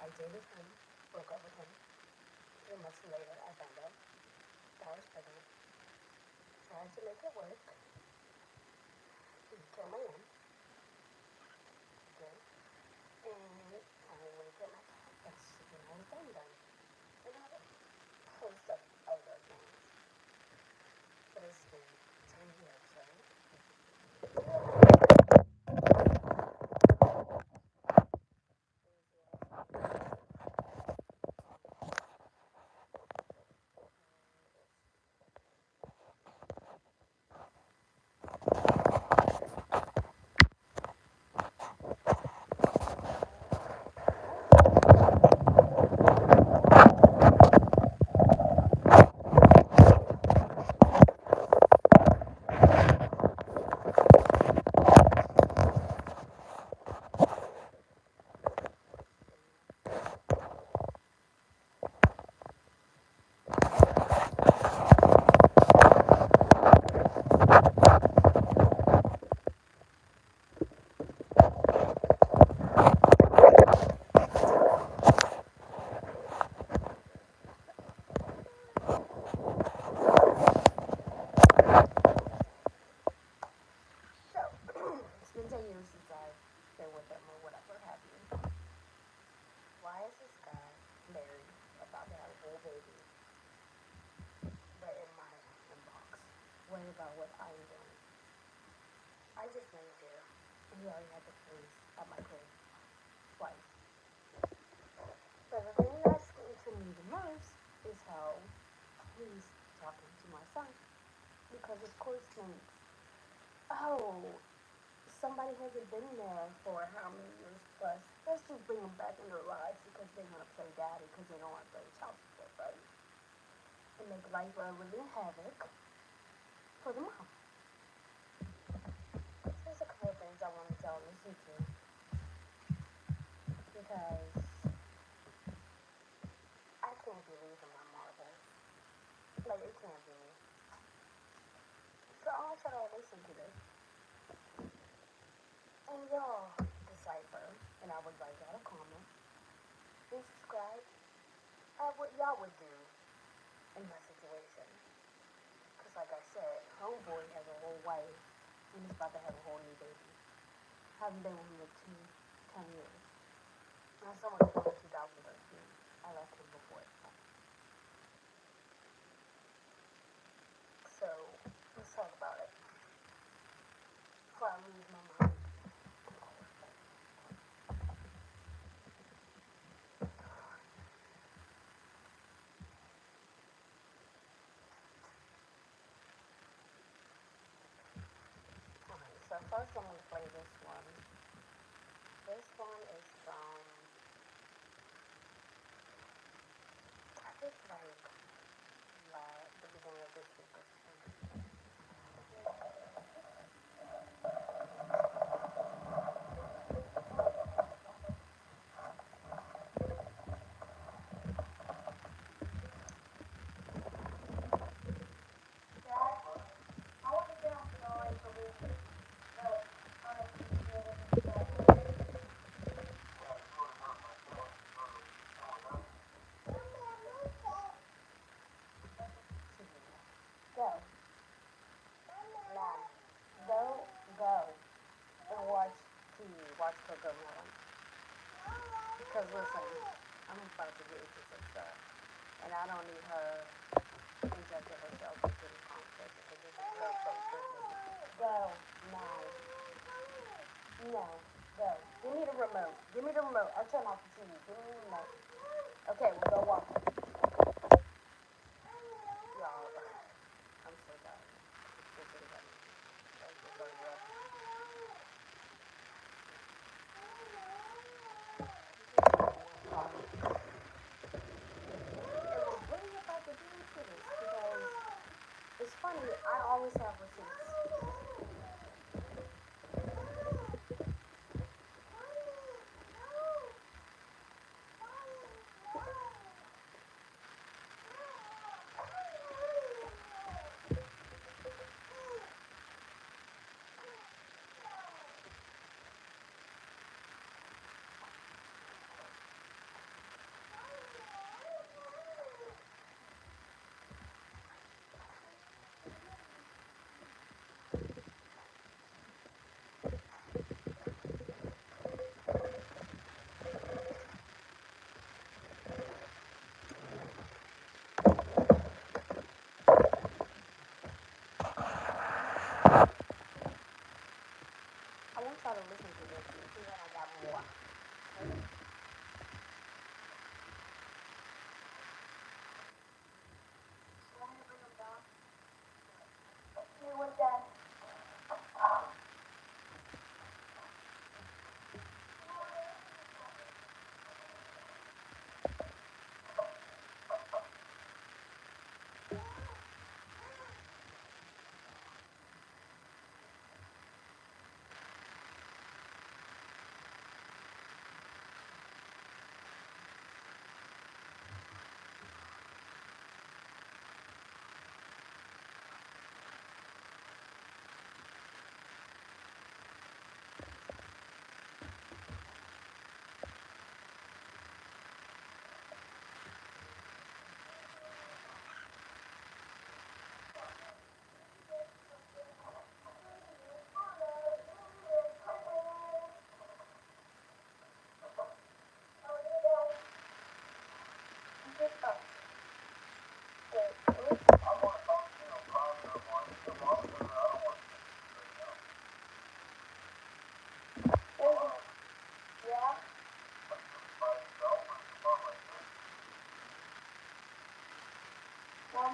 I dated him, broke up with him. 3 months later, I found out that I was pregnant. Tried to make it work. He became a man. Okay. And finally went to get my child. That's when I was done. And I had a host of other things. But it's been 10 years, right? So, it's been 10 years since I've been with him or whatever have you. Why is this guy married, about to have a whole baby, but in my inbox, worried about what I'm doing? I just moved here, and he already had the police at my crib twice. But the thing that's getting to me the most is how he's talking to my son. Because of course thinks, oh, somebody hasn't been there for how many years plus. Let's just bring them back in their lives because they want to play daddy because they don't want to play child support, right? And make life a living havoc for the mom. There's a couple of things I want to tell listen to because I can't be losing my marbles. Like, it can't be me. So I want y'all to listen to this. And y'all decipher, and I would like y'all to comment and subscribe at what y'all would do in my situation. Because like I said, homeboy has a whole wife and he's about to have a whole new baby. Haven't been with him in 10 years. My son was born in 2013. I left him before. So, let's talk about it. Before I lose my mind. Alright, so first I'm going to play this one. This one is from, I think like, the beginning of this week or something. Go. Mom, go and watch TV. Watch Coco Melon. Because listen, I'm about to get into some stuff. And I don't need her injecting herself into this conversation because this is her first business. Go now. No. Go. Give me the remote. Give me the remote. I'll turn off the TV. Give me the remote. Okay, we'll go walk. Y'all, I'm so tired. It's so good about me. I'm so sorry, y'all. It was really about to get into this because it's funny. I always have receipts.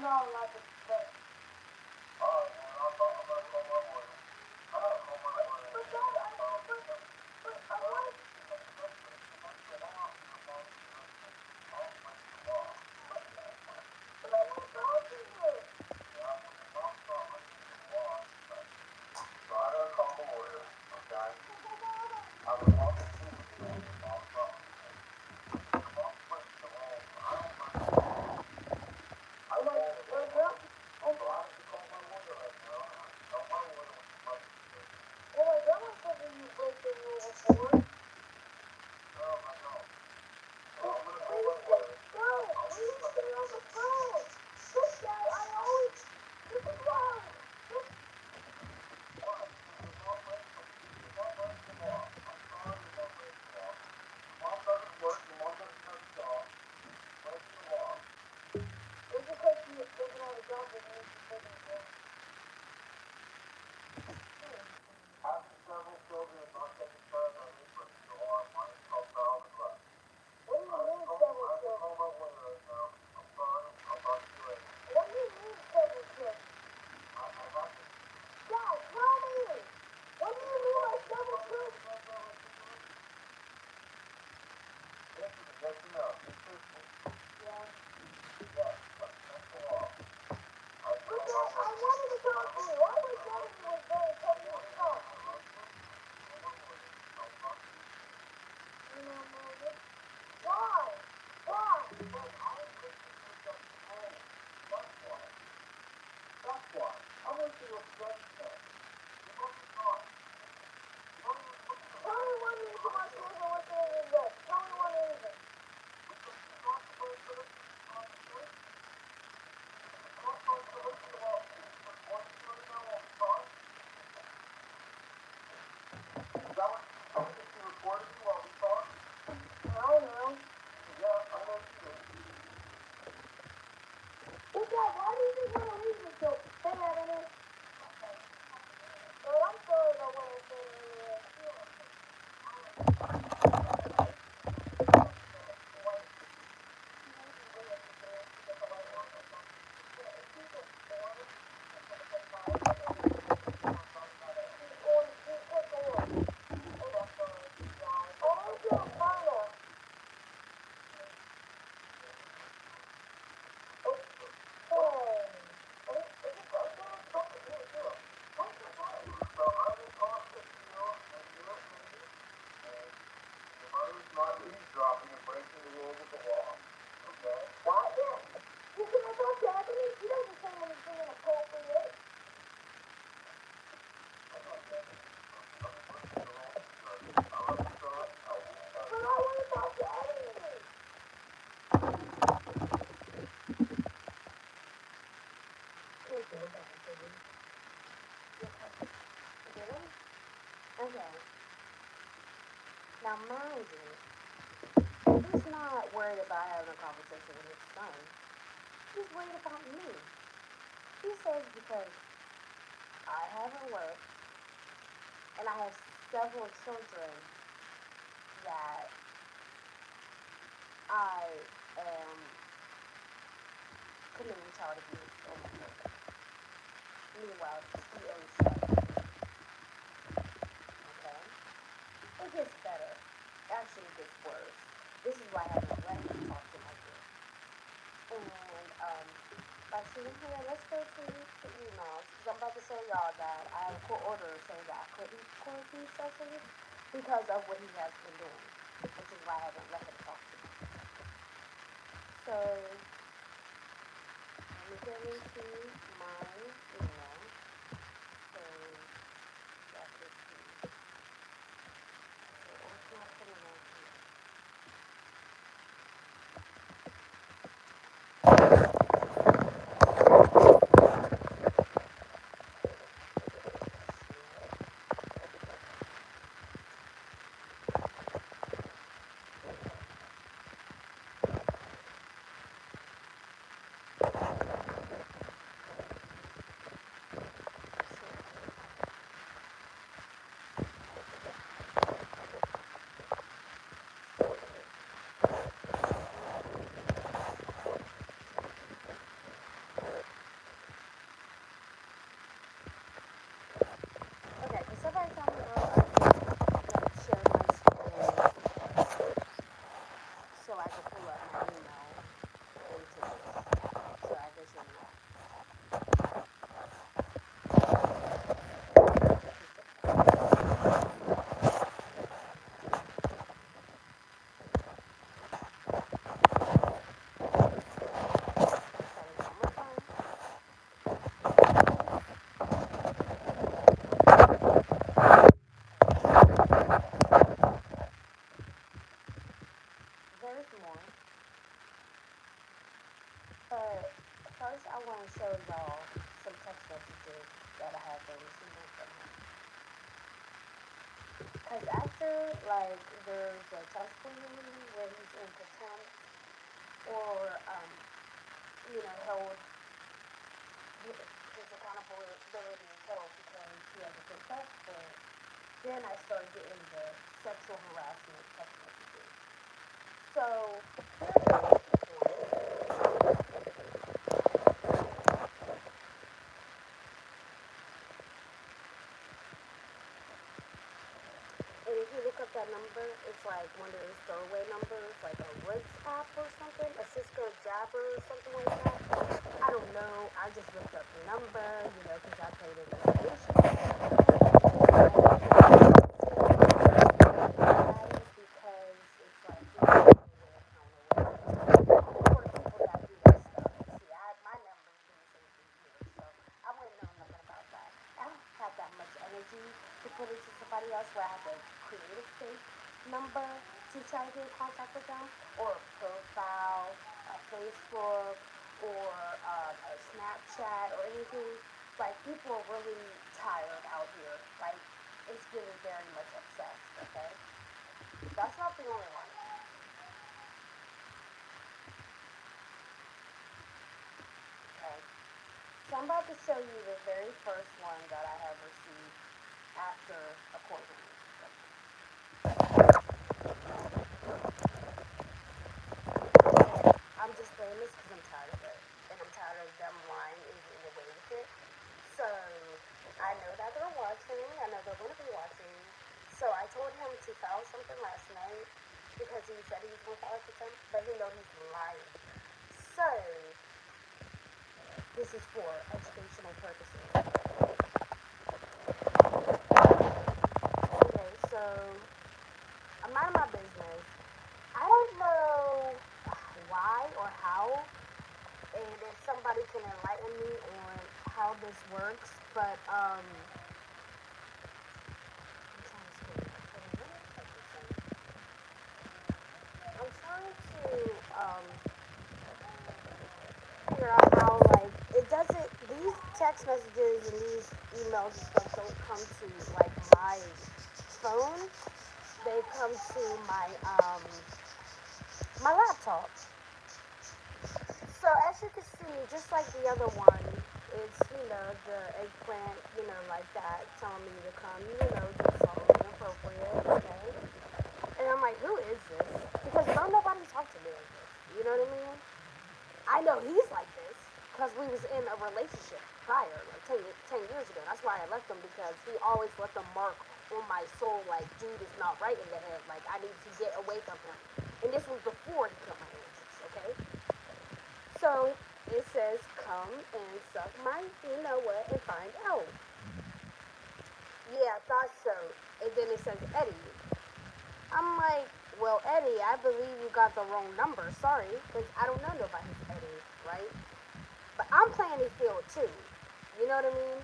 not allowed to play. Alright, man, I'm gonna call my lawyer. I gotta call my lawyer. But Dad, I want to. But I want to talk to you. So I gotta call my lawyer, okay? I'm gonna talk to you. I like it. Well, girl, I have to call my lawyer right now. I tell my lawyer what you must do. Well, my grandma said that you broke the rule before. No, I don't. So I'm gonna call my lawyer. No, please stay on the phone. Look, Dad, I always. This is wrong. This. Why? Because you're not breaking the law. I'm sorry you're not breaking the law. Your mom doesn't work. Your mom doesn't have a job. Breaking the law. It's because she doesn't have a job that means she's taking a job. Having several children and not taking care of them is breaking the law. Mine is called child neglect. What do you mean several children? I have to call my lawyer right now. I'm sorry. I'll talk to you later. What do you mean several children? I have to. Dad, tell me. What do you mean by several children? Answer me, yes or no. Be truthful. Yeah. Yes, that's the law. But Dad, I wanted to talk to you. All my daddy was there to tell me to stop. You know, Mother? Why? Why? Because I wish you would just pay. That's why. That's why. I wish you would just pay. You know you're not. You don't even look at the. Tell me one reason why she wasn't listening to this. Tell me one reason. Because she's not supposed to listen to the conversation. She's not supposed to listen to what you're doing now all the time. Is that what she's doing? Is she recording you while we talk? I know. Yeah, I know she is. Well, Dad, why do you think we're gonna leave this show? Hey, Evan. Well, I'm sorry about what I said earlier. Not eavesdropping and breaking the rules of the law. Okay? Why? Yeah. You can't talk to Ebony. She doesn't say anything inappropriate. I'm not saying I'm breaking the law. I love you, son. But I want to talk to Ebony. Okay. Now, mind you, he's not worried about having a conversation with his son. He's worried about me. He says because I haven't worked and I have several children that I am committing child abuse on my children. Meanwhile, he owns 7. Okay? It gets better. Actually, it gets worse. This is why I haven't let him talk to my kid. And, I said, okay, let's go to the emails. Because I'm about to tell y'all that I have a court order saying that I couldn't court these sessions because of what he has been doing. Which is why I haven't let him talk to me. So, let me get into my email. So, y'all can see. So, it's not coming out here. want to show y'all some text messages that I have been receiving from him. Because after, like, there's a text from him where he's in contempt or, held, his accountability is held because he has a confessed, but then I started getting the sexual harassment text messages. So, and if you look up that number, it's like one of those throwaway numbers, like a WhatsApp or something, a Cisco Jabber or something like that. I don't know. I just looked up the number, because I played investigation. Because it's like, for the people that do that stuff. See, my number's been the same for years, so I wouldn't know nothing about that. I don't have that much energy to put into somebody else where I have to create a fake number to try to get in contact with them, or a profile, a Facebook, or a Snapchat, or anything. Like, people are really tired out here. Like, it's getting very much obsessed, okay? That's not the only one. Okay. So I'm about to show you the very first one that I have received after a court hearing. I'm just playing this because I'm tired of it. And I'm tired of them lying and getting away with it. So I know that they're watching. I know they're going to be watching. So I told him to file something last night because he said he was going to file something, but he knows he's lying. So this is for educational purposes. Okay, so I'm minding my business. I don't know why or how, and if somebody can enlighten me on how this works, but I'm trying to figure out how, like, it doesn't, these text messages and these emails and stuff don't come to, like, my phone. They come to my laptop. So as you can see, just like the other one, it's, the eggplant, like that, telling me to come, do something inappropriate, okay? And I'm like, who is this? Because don't nobody talk to me like this. You know what I mean? I know he's like this because we was in a relationship prior, like 10 years ago. That's why I left him, because he always left a mark on my soul, like, dude is not right in the head. Like, I need to get away from him. And this was before he cut my answers, okay? So it says, come and suck my, and find out. Yeah, I thought so. And then it says Eddie. I'm like, well, Eddie, I believe you got the wrong number. Sorry, because I don't know nobody's Eddie, right? But I'm playing the field too. You know what I mean?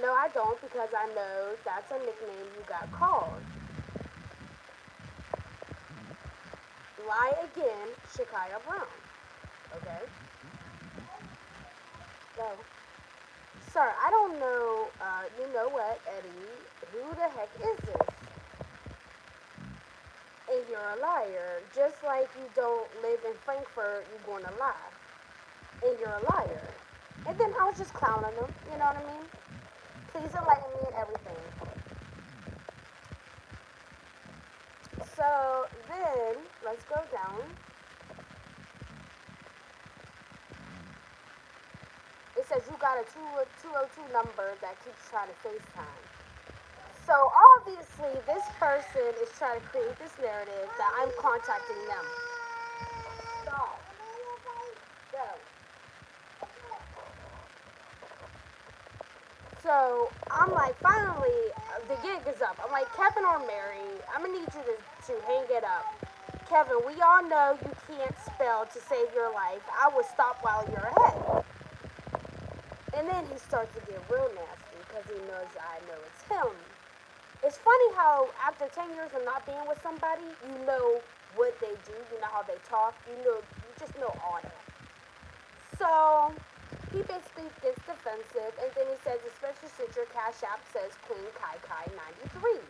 No, I don't, because I know that's a nickname you got called. Lie again, Shakaya Brown. Okay? Go. Sir, I don't know, you know what, Eddie? Who the heck is this? And you're a liar. Just like you don't live in Frankfurt, you're going to lie. And you're a liar. And then I was just clowning them, you know what I mean? Please enlighten me in everything. So then, let's go down. It says you got a 202 number that keeps trying to FaceTime. So obviously, this person is trying to create this narrative that I'm contacting them. Stop. Go. So I'm like, finally, the gig is up. I'm like, Kevin or Mary, I'm gonna need you to hang it up. Kevin, we all know you can't spell to save your life. I will stop while you're ahead. And then he starts to get real nasty because he knows I know it's him. It's funny how after 10 years of not being with somebody, you know what they do, you know how they talk, you just no honor. So he basically gets defensive, and then he says, especially since your cash app says Queen Kai Kai 93.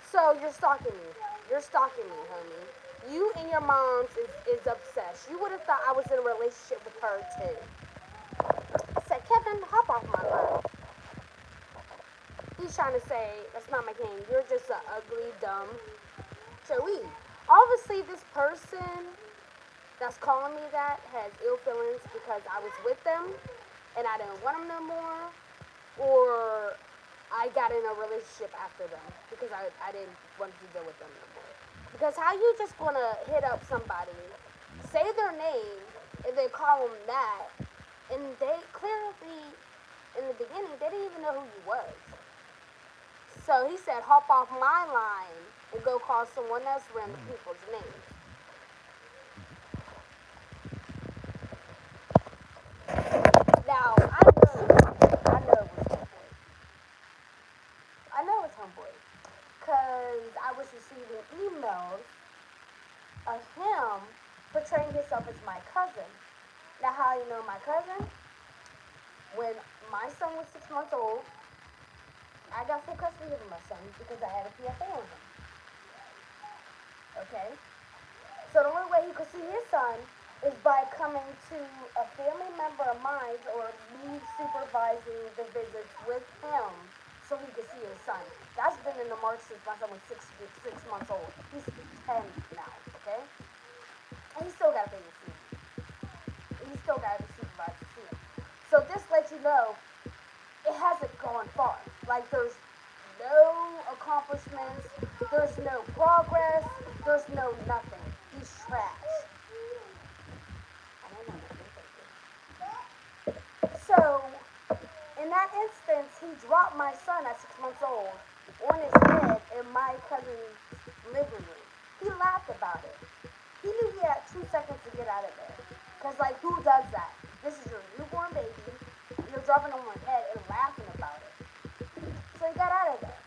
So you're stalking me. You're stalking me, homie. You and your mom's is obsessed. You would have thought I was in a relationship with her too. I said, Kevin, hop off my line. He's trying to say, that's not my game. You're just an ugly, dumb Joey. Obviously, this person that's calling me that has ill feelings because I was with them and I didn't want them no more, or I got in a relationship after them because I didn't want to deal with them no more. Because how you just gonna hit up somebody, say their name, and then call them that, and they clearly, in the beginning, they didn't even know who you was. So he said, hop off my line and go call someone else random people's names. Now, I know it was homeboy. I know it's homeboy. Because I was receiving emails of him portraying himself as my cousin. Now, how you know my cousin? When my son was 6 months old, I got full custody of my son because I had a PFA on him. Okay? So the only way he could see his son is by coming to a family member of mine or me supervising the visits with him so he could see his son. That's been in the march since my son was 6 months old. He's 10 now, okay? And he still got to babysit. He still got to be supervised to see him. So this lets you know it hasn't gone far. Like there's no accomplishments, there's no progress, there's no nothing. He's trash. I don't know. So, in that instance, he dropped my son at 6 months old on his bed in my cousin's living room. He laughed about it. He knew he had 2 seconds to get out of there. Because, like, who does that? This is your newborn baby. You're dropping him on his head and laughing about it. So he got out of there.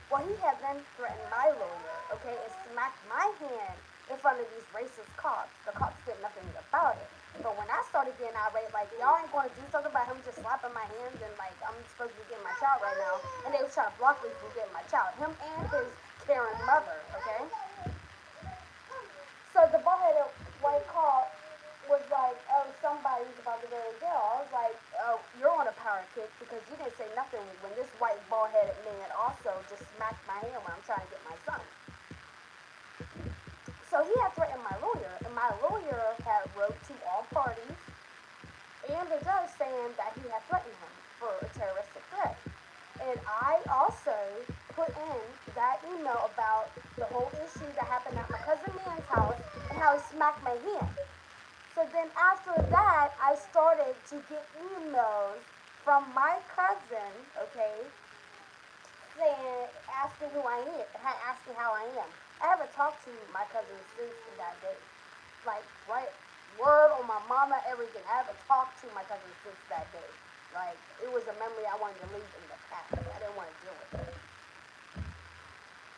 Well, he had then threatened my lawyer, okay, and smacked my hand in front of these racist cops. The cops did nothing about it. But when I started getting irate, like, y'all ain't going to do something about him just slapping my hands and, like, I'm supposed to be getting my child right now. And they was trying to block me from getting my child. Him and his Karen mother, okay? So the bald-headed white cop was like, oh, somebody's about to go to jail. I was like, oh, you're on a power kick because you didn't say nothing when this white bald-headed man also just smacked my hand when I'm trying to get my son. So he had threatened my lawyer, and my lawyer had wrote to all parties and the judge saying that he had threatened him for a terroristic threat. And I also put in that email about the whole issue that happened at my cousin Man's house and how he smacked my hand. So then after that, I started to get emails from my cousin, okay, saying, asking who I am, asking how I am. I haven't talked to my cousin since that day. Like, right, word on my mama, everything. I haven't talked to my cousin since that day. Like, it was a memory I wanted to leave in the past. I didn't want to deal with it.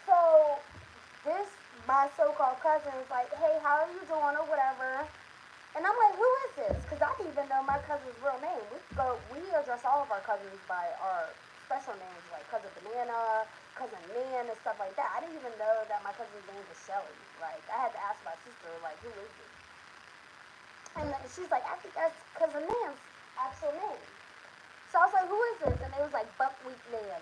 So, this, my so-called cousin is like, hey, how are you doing or whatever. And I'm like, who is this? Because I didn't even know my cousin's real name. We address all of our cousins by our special names, like Cousin Banana, Cousin Nan, and stuff like that. I didn't even know that my cousin's name was Shelly. Like, I had to ask my sister, like, who is this? And she's like, I think that's Cousin Nan's actual name. So I was like, who is this? And it was like Buckwheat Nan.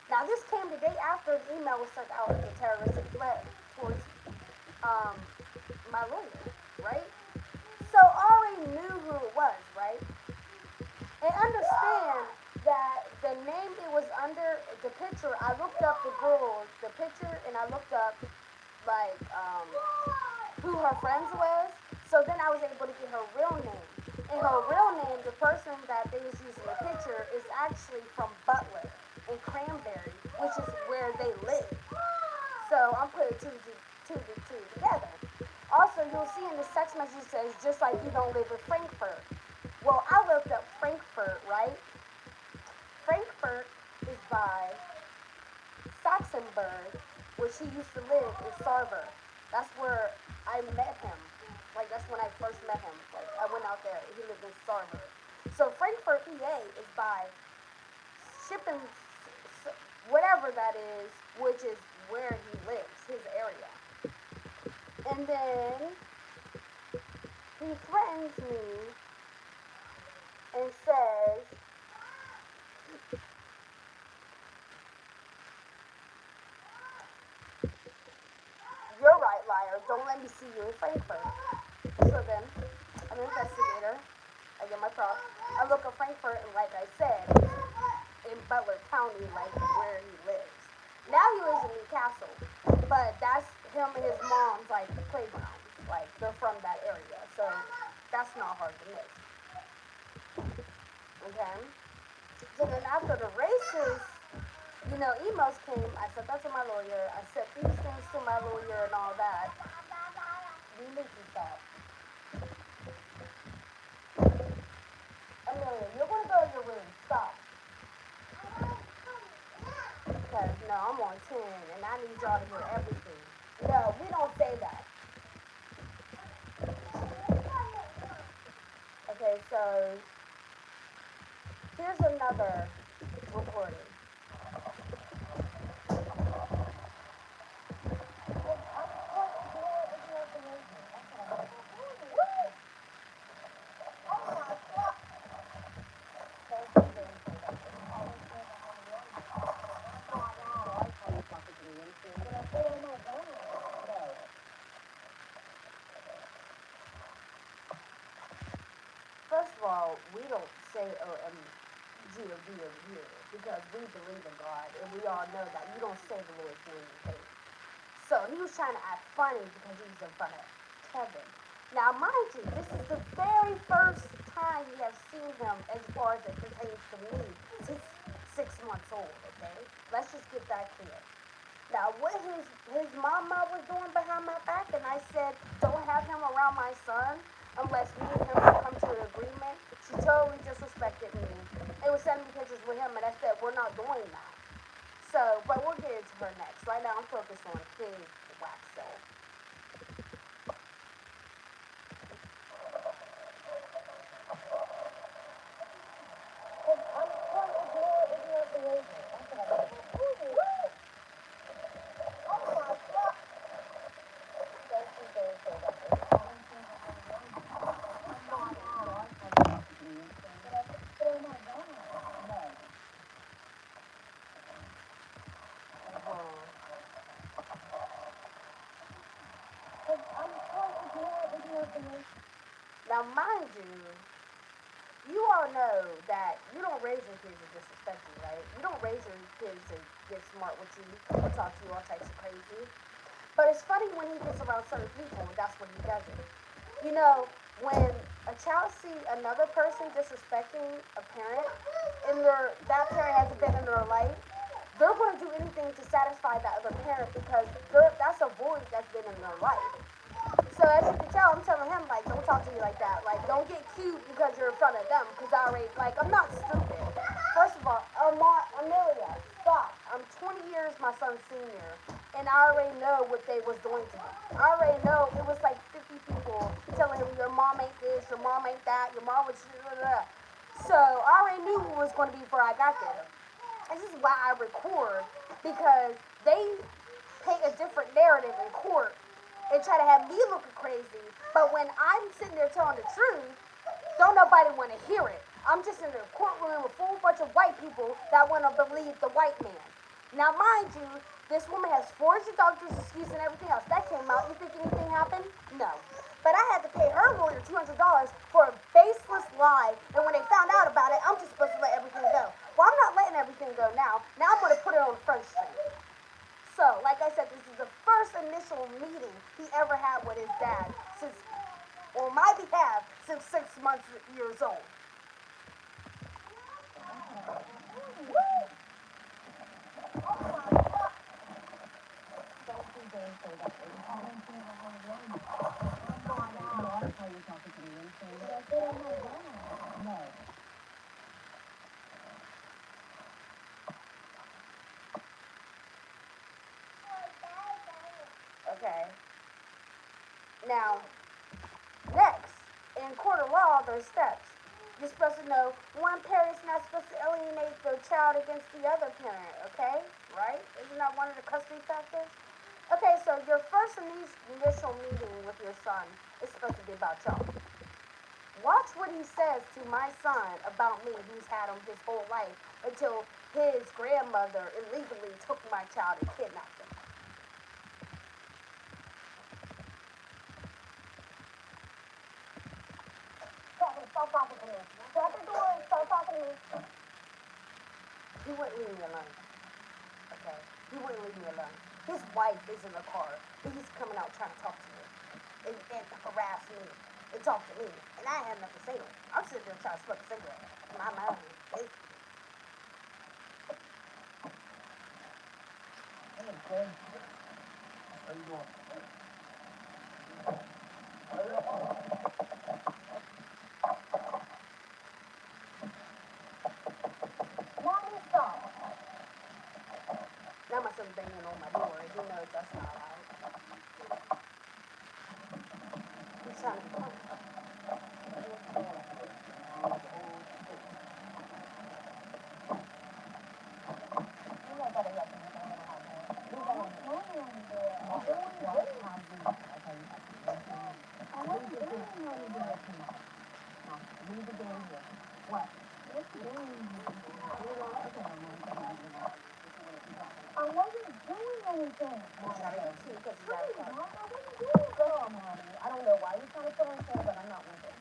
Now, this came the day after the email was sent out as a terroristic threat towards my lawyer, right? So I already knew who it was, right? And understand that the name it was under, the picture, I looked up the picture, and I looked up, like, who her friends was. So then I was able to get her real name. And her real name, the person that they was using the picture, is actually from Butler in Cranberry, which is where they live. So I'm putting two together. Also, you'll see in the text message it says, just like you don't live in Frankfurt. Well, I looked up Frankfurt, right? Frankfurt is by Saxonburg, where she used to live in Sarber. That's where I met him. Like that's when I first met him. Like I went out there. He lived in Starbuck. So Frankfurt, PA, is by shipping, whatever that is, which is where he lives, his area. And then he threatens me and says, "You're right, liar. Don't let me see you in Frankfurt." So then, I'm an investigator. I get my props. I look up Frankfurt, and like I said, in Butler County, like where he lives. Now he lives in Newcastle, but that's him and his mom's like playground. Like they're from that area, so that's not hard to miss. Okay. So then after the races, emails came. I sent that to my lawyer. I sent these things to my lawyer and all that. We need to stop. Amelia, you're gonna go to your room. Stop. Because no, I'm on 10 and I need y'all to hear everything. No, we don't say that. Okay, so here's another recording. First of all, we don't say G or D over here because we believe in God and we all know that you don't say the Lord's name in vain. So he was trying to act funny because he was in front of Kevin. Now, mind you, this is the very first time we have seen him as far as it pertains to me since 6 months old, okay? Let's just get that clear. Now, what his mama was doing behind my back, and I said, don't have him around my son unless me and him can come to an agreement. She totally disrespected me. It was sending me pictures with him, and I said, we're not doing that. So, but we'll get into her next. Right now, I'm focused on his wax cell. Now, mind you, you all know that you don't raise your kids to disrespect you, right? You don't raise your kids to get smart with you or talk to you all types of crazy. But it's funny when he gets around certain people, that's when he does it. You know, when a child see another person disrespecting a parent, and that parent hasn't been in their life, they're going to do anything to satisfy that other parent because that's a void that's been in their life. So as you can tell, I'm telling him, like, don't talk to me like that. Like, don't get cute because you're in front of them. Because I already, like, I'm not stupid. First of all, Amelia, stop. I'm 20 years my son's senior. And I already know what they was doing to me. I already know it was like 50 people telling him, your mom ain't this, your mom ain't that, your mom was... Blah, blah, blah. So I already knew what it was going to be before I got there. This is why I record. Because they paint a different narrative in court and try to have me looking crazy. But when I'm sitting there telling the truth, don't nobody want to hear it. I'm just in a courtroom with a full bunch of white people that want to believe the white man. Now, mind you, this woman has forged the doctor's excuse and everything else. That came out. You think anything happened? No. But I had to pay her lawyer $200 for a baseless lie. And when they found out about it, I'm just supposed to let everything go. Well, I'm not letting everything go now. Now I'm going to put it on Front Street. So, like I said, this is the first initial meeting he ever had with his dad since, on my behalf, since 6 months years old. Okay. Now, next, in court of law, there's steps. You're supposed to know one parent's not supposed to alienate their child against the other parent, okay? Right? Isn't that one of the custody factors? Okay, so your first initial meeting with your son is supposed to be about y'all. Watch what he says to my son about me, who's had him his whole life, until his grandmother illegally took my child and kidnapped him. Stop talking to me. Shut the door and start talking to me. He wouldn't leave me alone. Okay? He wouldn't leave me alone. His wife is in the car, and he's coming out trying to talk to me and harass me and talk to me. And I have nothing to say to him. I'm sitting there trying to smoke a cigarette. My mind. Hey. Okay. How you doing? Mommy, stop. Now my son's banging on my door, and he knows that's not allowed. He's trying to be funny. What? I wasn't doing anything. I don't know why you're trying to fill in for, but I'm not with it.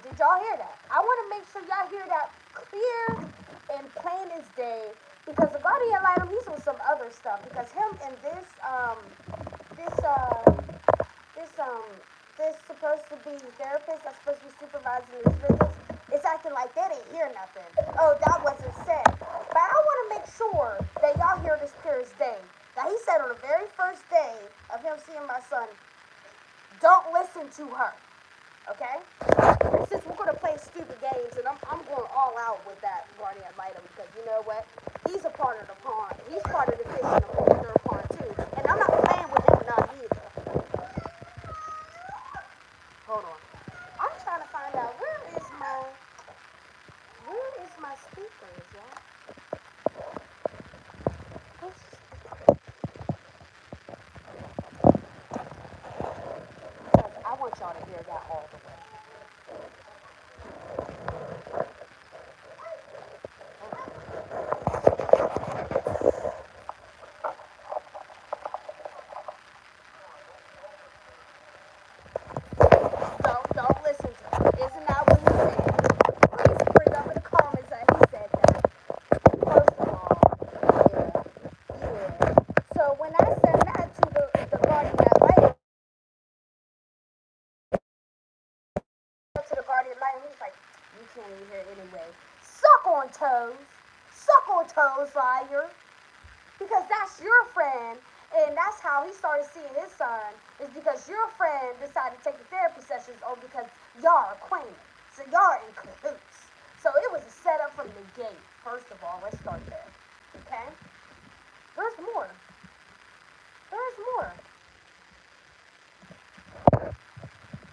Did y'all hear that? I want to make sure y'all hear that clear and plain as day, because the guardian ad litem, he's with some other stuff, because him and this this this supposed to be therapist that's supposed to be supervising his visits, it's acting like they didn't hear nothing. Oh, that wasn't said. But I want to make sure that y'all hear this clear as day. That he said on the very first day of him seeing my son, don't listen to her. Okay? Since we're going to play stupid games, and I'm going all out with that guardian ad litem, because you know what? He's a part of the pond. He's part of the fish in the pond too. And I'm not playing with him none either. Hold on. I'm trying to find out where is my speakers, y'all? Because I want y'all to hear that all the way. Don't listen to him. Isn't that what he said? Please bring up in the comments that he said that. First of all, yeah. So when I said that to the guardian ad litem, to the guardian ad litem, he's like, you can't even hear it anyway. Suck on toes, liar. Because that's your friend, and that's how he started seeing his son, is because your friend decided to take the therapy sessions over because y'all are acquainted. So y'all are in cahoots. So it was a setup from the gate. First of all, let's start there. Okay? There's more. There's more.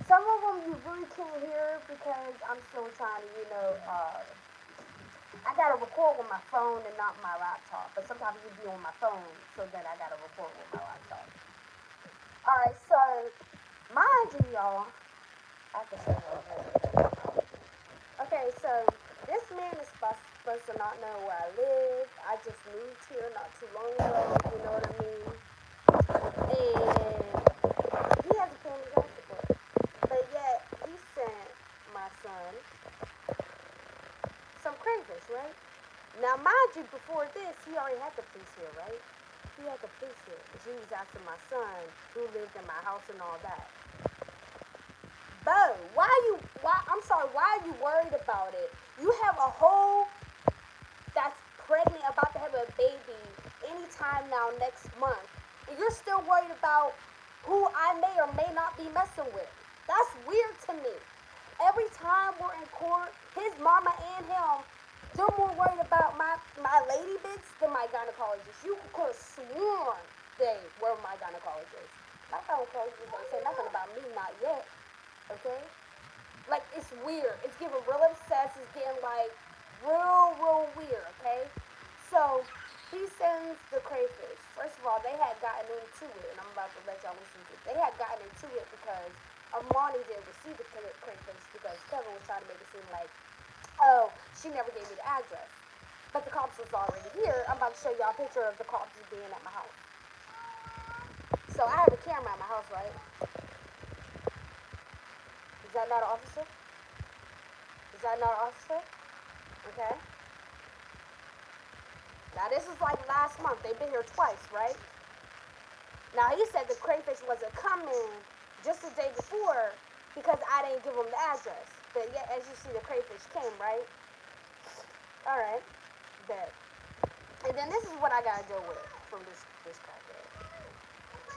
Some of them you really can't hear because I'm still trying to, I gotta record with my phone and not my laptop. But sometimes you be on my phone, so then I gotta record with my laptop. Alright, so mind you, y'all, I can say that. Okay, so this man is supposed to not know where I live. I just moved here not too long ago, you know what I mean? And he has a family child support. But yet, he sent my son some crayfish, right? Now, mind you, before this, he already had the police here, right? He had the police here. She was asking my son who lived in my house and all that. Bo, why are you worried about it? You have a whole that's pregnant, about to have a baby anytime now next month. And you're still worried about who I may or may not be messing with. That's weird to me. poor, his mama and him, they're more worried about my lady bits than my gynecologist. You could have sworn they were my gynecologist. My gynecologist ain't say nothing about me, not yet. Okay? Like, it's weird. It's getting real obsessed. It's getting, like, real weird, okay? So, he sends the crayfish. First of all, they had gotten into it, and I'm about to let y'all listen to it. They had gotten into it because Armani didn't receive the crayfish because Kevin was trying to make it seem like, oh, she never gave me the address. But the cops was already here. I'm about to show y'all a picture of the cops being at my house. So, I have a camera at my house, right? Is that not an officer? Is that not an officer? Okay. Now, this is like last month. They've been here twice, right? Now, he said the crayfish wasn't coming just the day before because I didn't give him the address. But yet, as you see, the crayfish came, right? All right. Bet. And then this is what I got to deal with from this crackhead.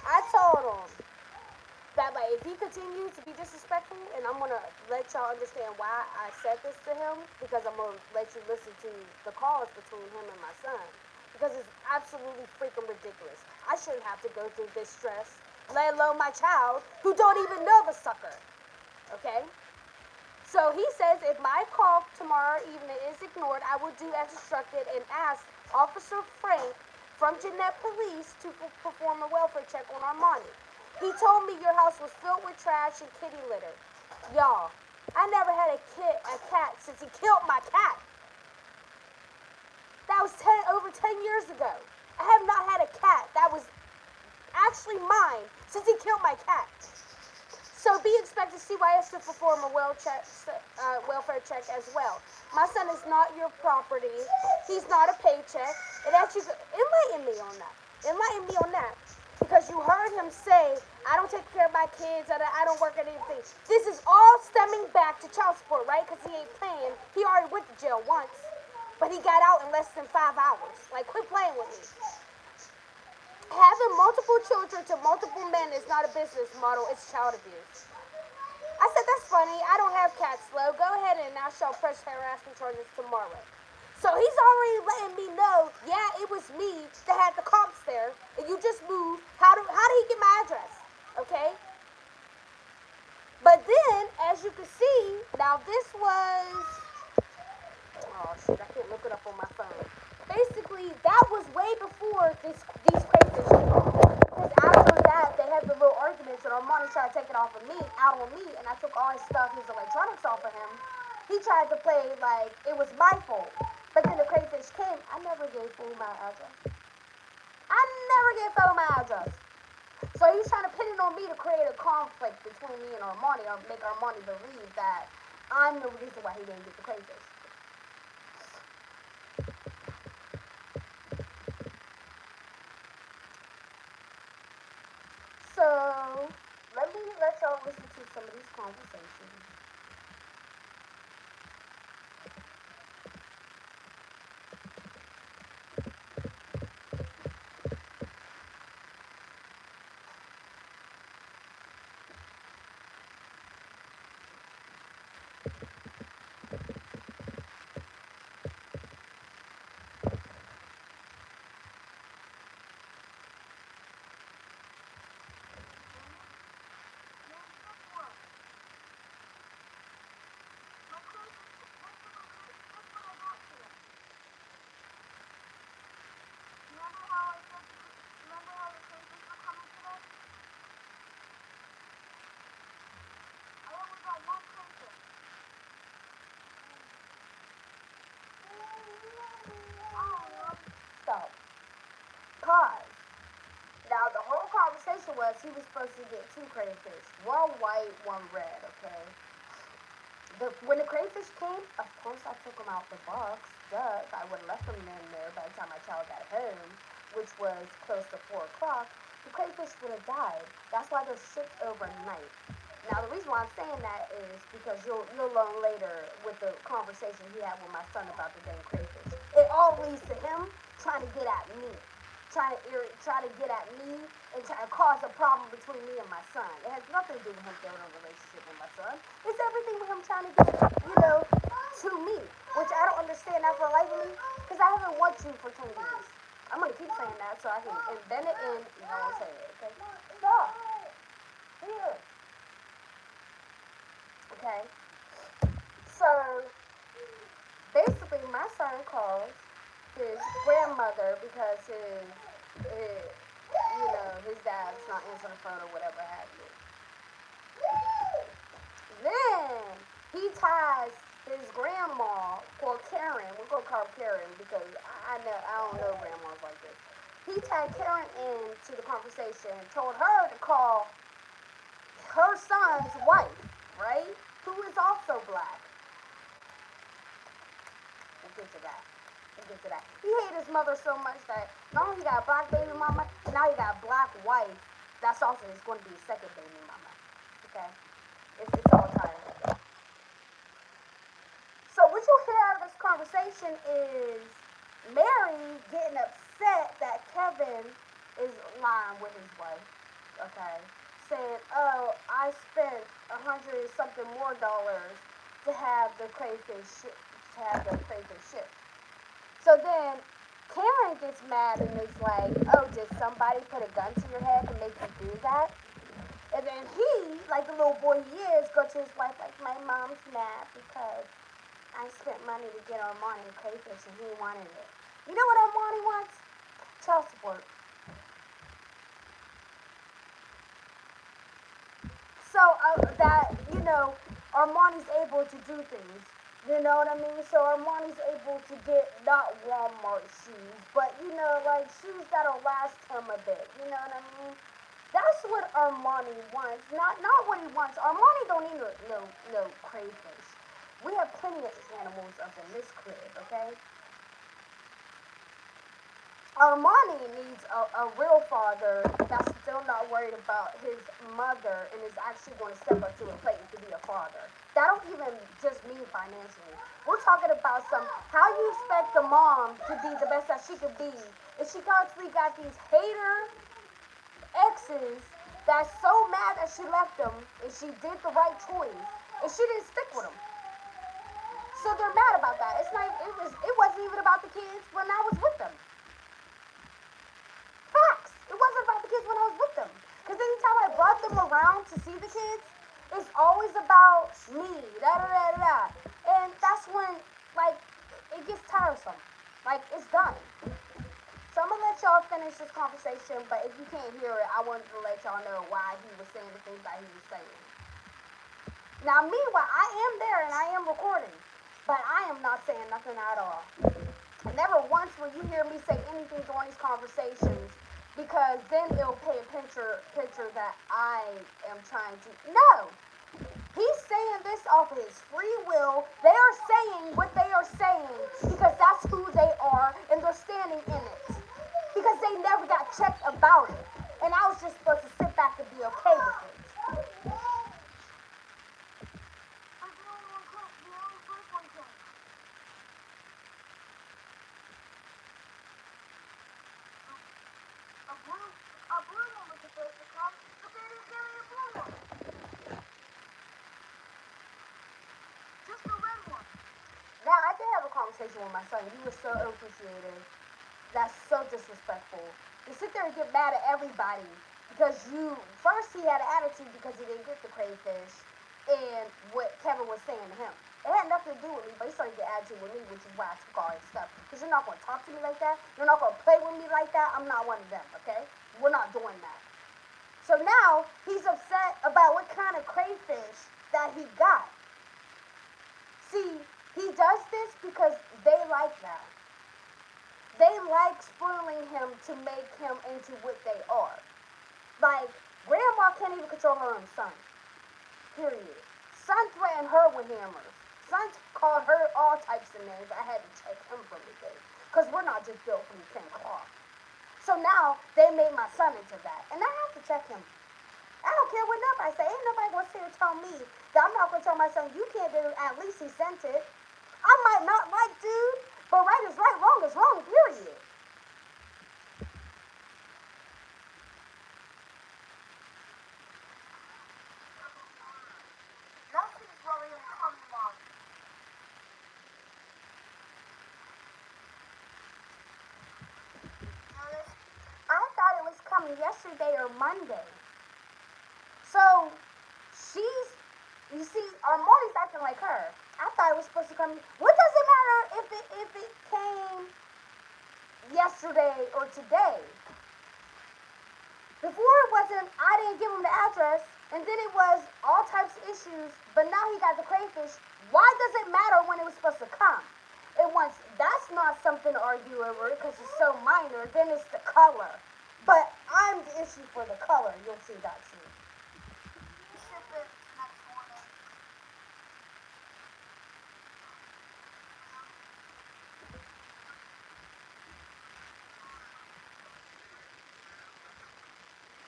I told him that, like, if he continues to be disrespectful, and I'm going to let y'all understand why I said this to him, because I'm going to let you listen to the calls between him and my son. Because it's absolutely freaking ridiculous. I shouldn't have to go through this stress, let alone my child, who don't even know the sucker. Okay? So he says if my call tomorrow evening is ignored, I will do as instructed and ask Officer Frank from Jeanette Police to perform a welfare check on Armani. He told me your house was filled with trash and kitty litter. Y'all, I never had a cat since he killed my cat. That was over 10 years ago. I have not had a cat that was actually mine since he killed my cat. So be expected CYS to perform a welfare check as well. My son is not your property. He's not a paycheck. And actually, enlighten me on that. Enlighten me on that. Because you heard him say, I don't take care of my kids, I don't work at anything. This is all stemming back to child support, right? Because he ain't paying. He already went to jail once. But he got out in less than 5 hours. Like, quit playing with me. Having multiple children to multiple men is not a business model. It's child abuse. I said, that's funny. I don't have cats, Flo. Go ahead and I shall press harassment charges tomorrow. So he's already letting me know, yeah, it was me that had the cops there, and you just moved. How did he get my address? Okay? But then, as you can see, now this was... Oh, shit, I can't look it up on my phone. Basically, that was way before these crayfish came off. Because after that, they had the little arguments, and Armani tried to take it out on me, and I took all his stuff, his electronics off of him. He tried to play like it was my fault. But then the crayfish came. I never gave fool my address. I never gave fool my address. So he's trying to pin it on me to create a conflict between me and Armani, or make Armani believe that I'm the reason why he didn't get the crayfish. So, let y'all listen to some of these conversations. Stop. Pause. Now, the whole conversation was he was supposed to get 2 crayfish. One white, one red, okay? When the crayfish came, of course I took them out the box. Duh, if I would have left them in there by the time my child got home, which was close to 4 o'clock, the crayfish would have died. That's why they're shipped overnight. Now, the reason why I'm saying that is because you'll learn later with the conversation he had with my son about the dang crayfish. It all leads to him trying to get at me. Try to get at me and try to cause a problem between me and my son. It has nothing to do with him building a relationship with my son. It's everything with him trying to get, understand that for the life of me? Because I haven't watched you for 10 years. I'm going to keep saying that so I can invent it and you know say it, okay? Stop. Here. Okay? So, basically, my son calls his grandmother because his dad's not answering the phone or whatever have you. Then he ties his grandma, or Karen, we're gonna call her Karen because I don't know grandmas like this. He tied Karen into the conversation, told her to call her son's wife, right? Who is also black. We'll get to that. We'll get to that. He hated his mother so much that not only he got a black baby mama, now he got a black wife. That's also his going to be his second baby mama. Okay? It's all tied up. So what you hear out of this conversation is Mary getting upset that Kevin is lying with his wife. Okay? Saying, oh, I spent $100 something more to have the crayfish shipped. So then Karen gets mad and is like, oh, did somebody put a gun to your head to make you do that? And then he, like the little boy he is, go to his wife like, my mom's mad because I spent money to get Armani crayfish and he wanted it. You know what Armani wants? Child support. So Armani's able to do things. You know what I mean? So Armani's able to get not Walmart shoes, but like shoes that'll last him a bit. You know what I mean? That's what Armani wants. Not what he wants. Armani don't need no crayfish. We have plenty of animals up in this crib, okay? Armani needs a real father that's still not worried about his mother and is actually going to step up to the plate to be a father. That don't even just mean financially. We're talking about how you expect the mom to be the best that she could be if she constantly got these hater exes that's so mad that she left them and she did the right choice and she didn't stick with them. So they're mad about that. It wasn't even about the kids when I was with them. Facts. It wasn't about the kids when I was with them. Because anytime I brought them around to see the kids, it's always about me. Da da da da da. And that's when it gets tiresome. It's done. So I'm gonna let y'all finish this conversation, but if you can't hear it, I wanted to let y'all know why he was saying the things that he was saying. Now, meanwhile, I am there and I am recording, but I am not saying nothing at all. Never once will you hear me say anything during these conversations, because then it'll paint a picture that I am trying to. No! He's saying this off of his free will. They are saying what they are saying because that's who they are and they're standing in it. Because they never got checked about it. And I was just supposed to sit back and be okay with it. Now, I did have a conversation with my son. He was so appreciative. That's so disrespectful. You sit there and get mad at everybody because first he had an attitude because he didn't get the crayfish and what Kevin was saying to him. It had nothing to do with me, but he started to get attitude with me, which is why I took all his stuff. Because you're not going to talk to me like that. You're not going to play with me like that. I'm not one of them, okay? We're not doing that. So now he's upset about what kind of crayfish that he got. See, he does this because they like that. They like spoiling him to make him into what they are. Like, grandma can't even control her own son. Period. Son threatened her with hammers. Son called her all types of names. I had to check him from the day. Because we're not just built from the same cloth. So now, they made my son into that. And I have to check him. I don't care what nobody say. Ain't nobody going to sit here and tell me that I'm not going to tell my son, you can't do it. At least he sent it. I might not like dude, but right is right, wrong is wrong, period. Nothing's really coming along. coming yesterday or Monday. So she's, you see, our morning's acting like her. I thought it was supposed to come. What does it matter if it came yesterday or today? Before it wasn't, I didn't give him the address, and then it was all types of issues, but now he got the crayfish. Why does it matter when it was supposed to come? And once that's not something to argue over because it's so minor, then it's the color. But I'm the issue for the color. You'll see that soon. Ship it next morning.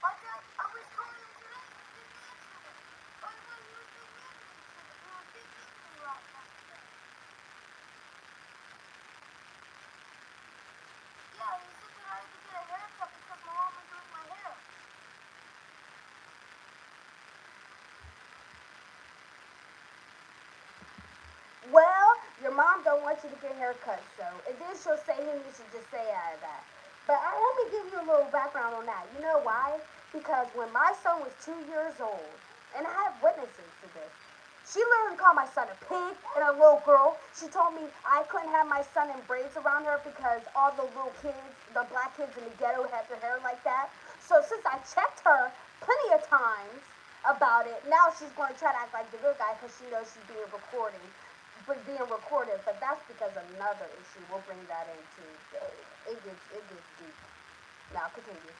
I was calling him today. He didn't answer me. I thought he was being mean to me. He was being mean to me last night. Yeah, he said that I had to get a haircut because my mom was doing my hair. Well, your mom don't want you to get a haircut, so and then she'll say him, you should just stay out of that. But let me give you a little background on that. You know why? Because when my son was 2 years old, and I have witnesses to this, she literally called my son a pig and a little girl. She told me I couldn't have my son in braids around her because all the little kids, the black kids in the ghetto had their hair like that. So since I checked her plenty of times about it, now she's going to try to act like the good guy because she knows she's being recorded. But being recorded, but that's because another issue. We'll bring that into it gets deep. Now continue.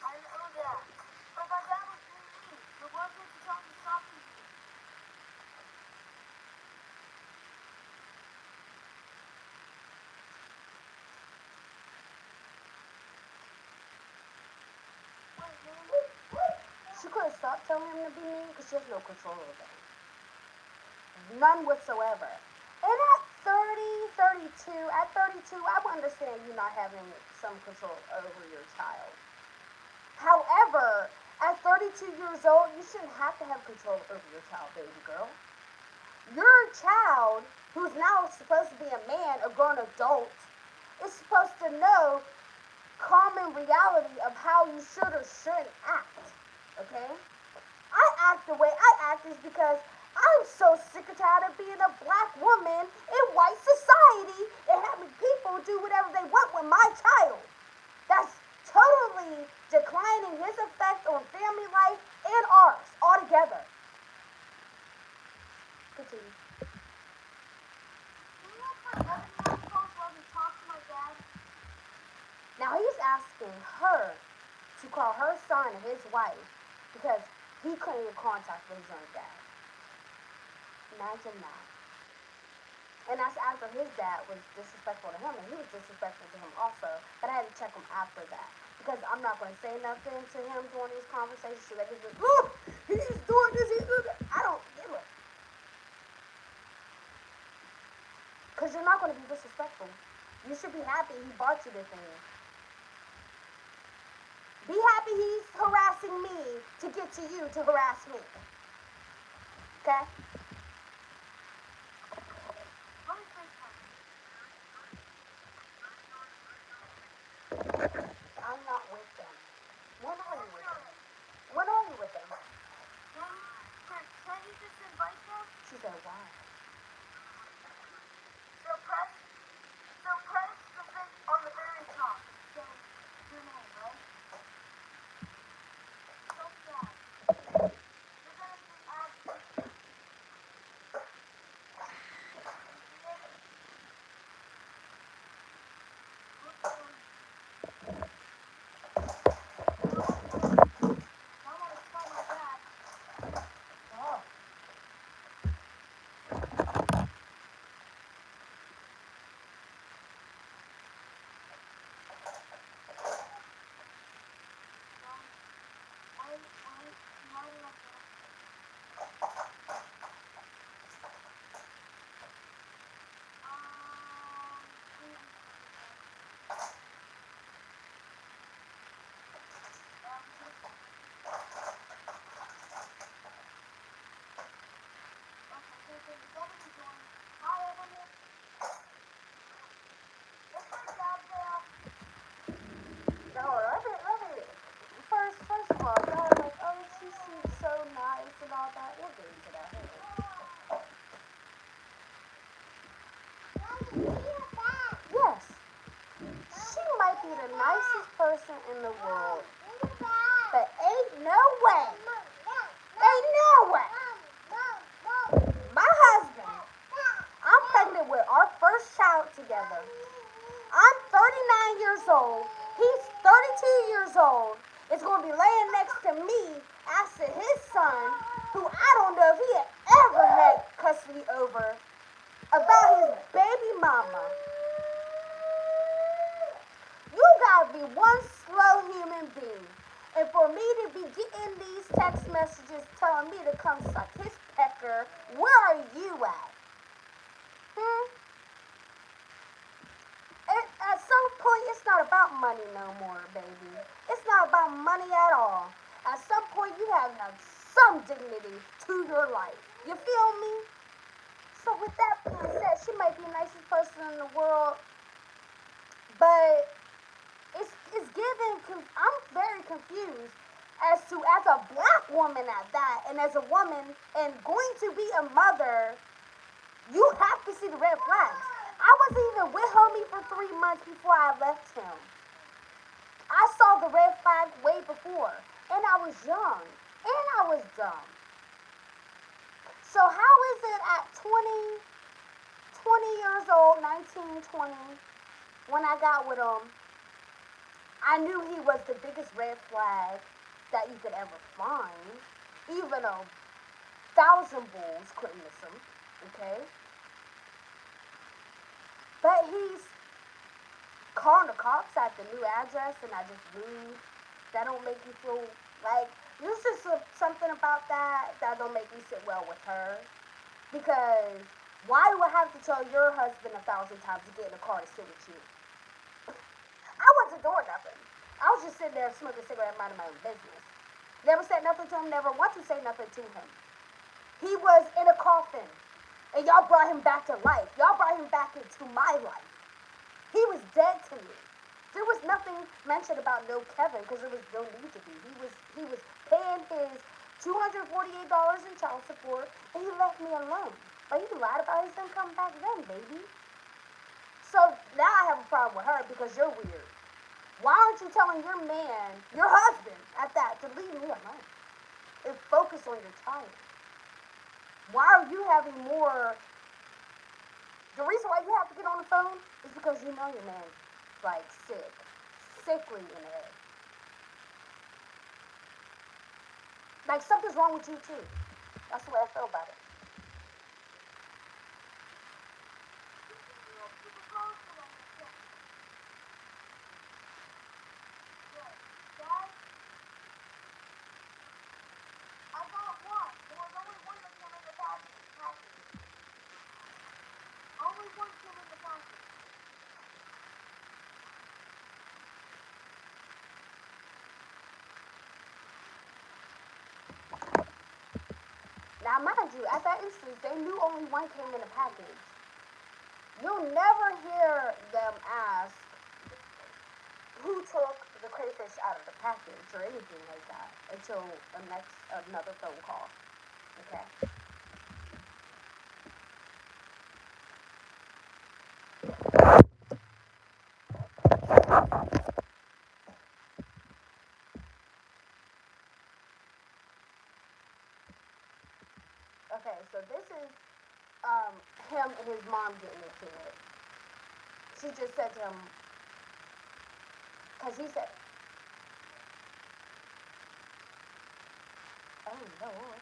I know that. But my dad was being mean. The one person trying to stop me. She couldn't stop telling him to be mean because she has no control over him. None whatsoever. And at 30, 32, at 32, I would understand you not having some control over your child. However, at 32 years old, you shouldn't have to have control over your child, baby girl. Your child, who's now supposed to be a man, a grown adult, is supposed to know common reality of how you should or shouldn't act. Okay? I act the way I act is because I'm so sick and tired of being a black woman in white society and having people do whatever they want with my child. That's totally declining his effect on family life and ours altogether. Continue. Now he's asking her to call her son his wife because he couldn't get contact with his own dad. Imagine that. And that's after his dad was disrespectful to him, and he was disrespectful to him also. But I had to check him after that because I'm not going to say nothing to him during these conversations so that he's like, oh, he's doing this, he's doing that. I don't give it. Because you're not going to be disrespectful. You should be happy he bought you the thing. Be happy he's harassing me to get to you to harass me. Okay? I'm not with them. When are you with them? When are you with them? Can you just invite them? She said, why? So press the thing on the very top. Say your name, right? So sad. You're gonna be added. nicest person in the world. But ain't no way. Ain't no way. My husband, I'm pregnant with our first child together. I'm 39 years old. He's 32 years old. Is going to be laying next to me after his son, who I don't know if he had ever had custody over, about his baby mama. You gotta be one slow human being. And for me to be getting these text messages telling me to come suck his pecker, where are you at? At some point, it's not about money no more, baby. It's not about money at all. At some point, you have some dignity to your life. You feel me? So with that being said, she might be the nicest person in the world, but it's giving. I'm very confused as a black woman at that, and as a woman and going to be a mother, you have to see the red flags. I wasn't even with homie for 3 months before I left him. I saw the red flag way before, and I was young, and I was dumb. So how is it at 20 years old, 19, 20, when I got with him, I knew he was the biggest red flag that you could ever find. Even a 1,000 bulls couldn't miss him, okay? But he's calling the cops at the new address, and I just moved. That don't make you feel like, there's just something about that don't make me sit well with her. Because why do I have to tell your husband 1,000 times to get in the car to sit with you? I wasn't doing nothing. I was just sitting there smoking a cigarette, minding my own business. Never said nothing to him, never want to say nothing to him. He was in a coffin, and y'all brought him back to life. Y'all brought him back into my life. He was dead to me. There was nothing mentioned about no Kevin because there was no need to be. He was paying his $248 in child support, and he left me alone. But he lied about his income back then, baby. So now I have a problem with her because you're weird. Why aren't you telling your man, your husband, at that, to leave me alone and focus on your child? Why are you having more? The reason why you have to get on the phone is because you know your man's like sickly in the head. Like something's wrong with you too. That's the way I feel about it. Now, mind you, at that instance, they knew only one came in a package. You'll never hear them ask who took the crayfish out of the package or anything like that until another phone call. Okay. Okay, so this is him and his mom getting into it. She just said to him, because he said, oh Lord.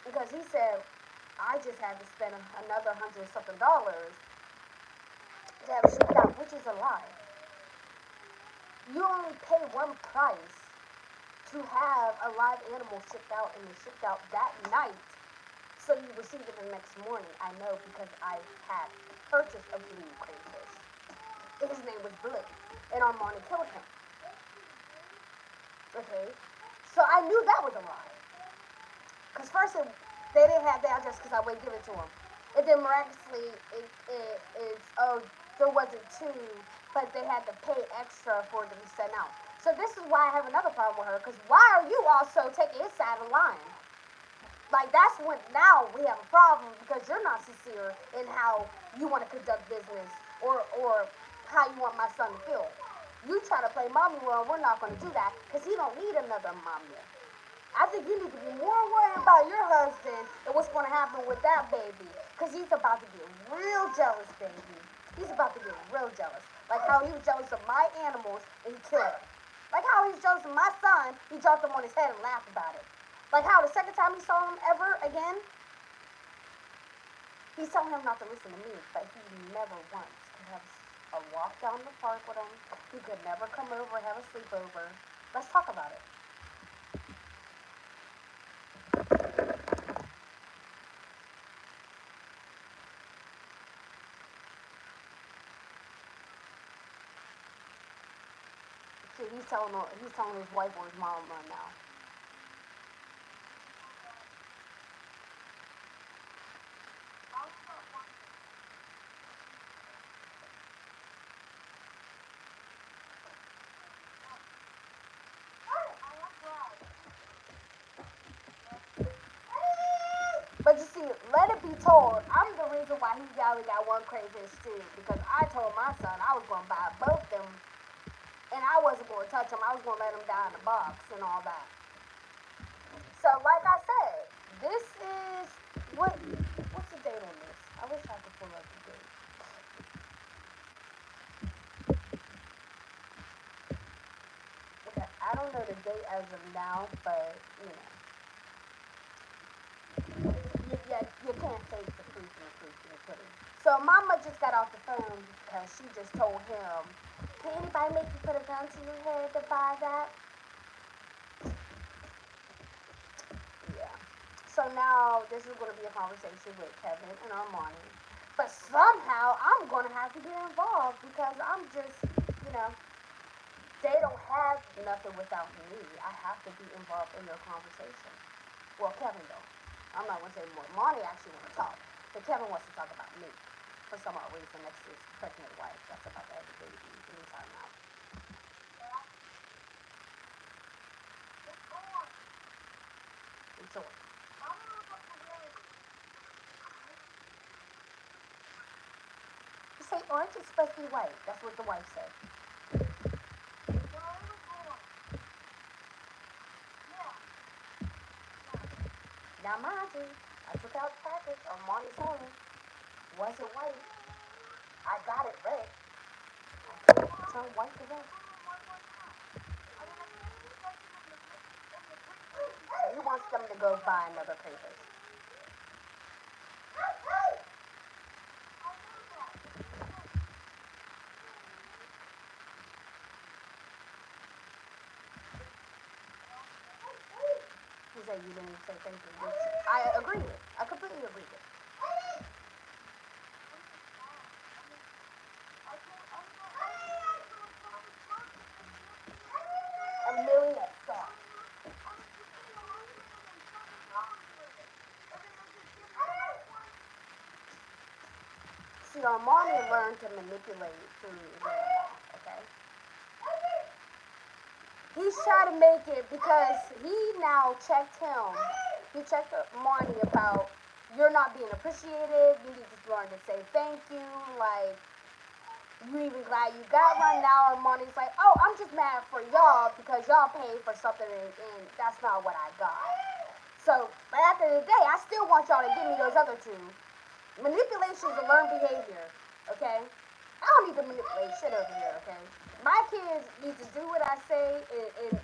Because he said, I just had to spend another $100 something to have it shipped out, which is a lie. You only pay one price to have a live animal shipped out, and it's shipped out that night. So you receive it the next morning. I know because I had purchased a blue crayfish. His name was Blue, and Armani killed him. Okay, so I knew that was a lie. Because first they didn't have the address because I wouldn't give it to them. And then miraculously, there wasn't two, but they had to pay extra for it to be sent out. So this is why I have another problem with her, because why are you also taking his side of the line? Like, that's when now we have a problem because you're not sincere in how you want to conduct business or how you want my son to feel. You try to play mommy well, we're not going to do that because he don't need another mommy. I think you need to be more worried about your husband and what's going to happen with that baby because he's about to get real jealous, baby. He's about to get real jealous. Like how he was jealous of my animals and he killed them. Like how he's jealous of my son, he dropped him on his head and laughed about it. Like how the second time he saw him ever again, he's telling him not to listen to me, but he never once could have a walk down the park with him. He could never come over and have a sleepover. Let's talk about it. See, he's telling his wife or his mom right now. But you see, let it be told, I'm the reason why he only got one crayfish too. Because I told my son I was gonna buy both of them, and I wasn't gonna touch them. I was gonna let them die in the box and all that. So, like I said, this is what? What's the date on this? I wish I could pull up the date. Okay, I don't know the date as of now, but you can't fake the proof and the proof and the pudding. So Mama just got off the phone because she just told him, "Can anybody make you put a gun to your head to buy that?" Yeah. So now this is going to be a conversation with Kevin and Armani. But somehow I'm going to have to get involved because I'm just, you know, they don't have nothing without me. I have to be involved in their conversation. Well, Kevin don't. I'm not going to say more. Monty actually want to talk, but Kevin wants to talk about me for some odd reason. Next to his pregnant wife, that's about to have a baby anytime now. It's on. You say orange is supposed to be white. That's what the wife said. Now, mind you, I took out the package on Monty's home. Wasn't white. I got it red. I turned white to red. He wants them to go buy another crayfish. He said you didn't say thank you. Which I agree with. I completely agree with. A million stars. See, Armani learned to manipulate through grandma, okay? He's trying to make it because he now checked him. He checked Armani about you're not being appreciated. You need to learn to say thank you. Like, you even glad you got one. Now Armani's like, oh, I'm just mad for y'all because y'all paid for something and that's not what I got. So, but at the end of the day, I still want y'all to give me those other two. Manipulation is a learned behavior, okay? I don't need to manipulate shit over here, okay? My kids need to do what I say and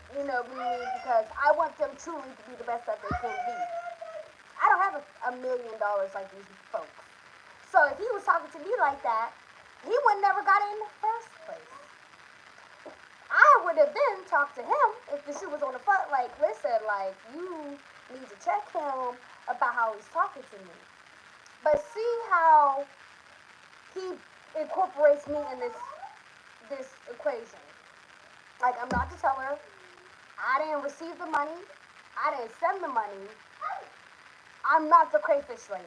me because I want them truly to be the best that they can be. I don't have $1 million like these folks. So if he was talking to me like that, he would never got it in the first place. I would have then talked to him if the shoe was on the foot. Like, listen, like you need to check him about how he's talking to me. But see how he incorporates me in this equation. Like I'm not the teller. I didn't receive the money. I didn't send the money. I'm not the crayfish lady.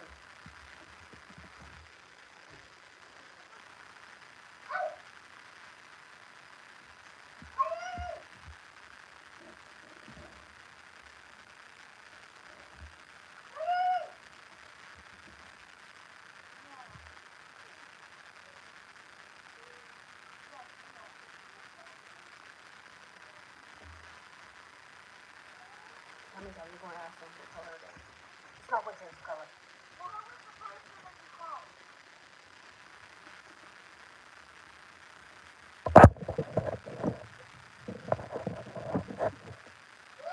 I'm just going to ask them what color it is. It's not what this color. Well, what was the person that you called?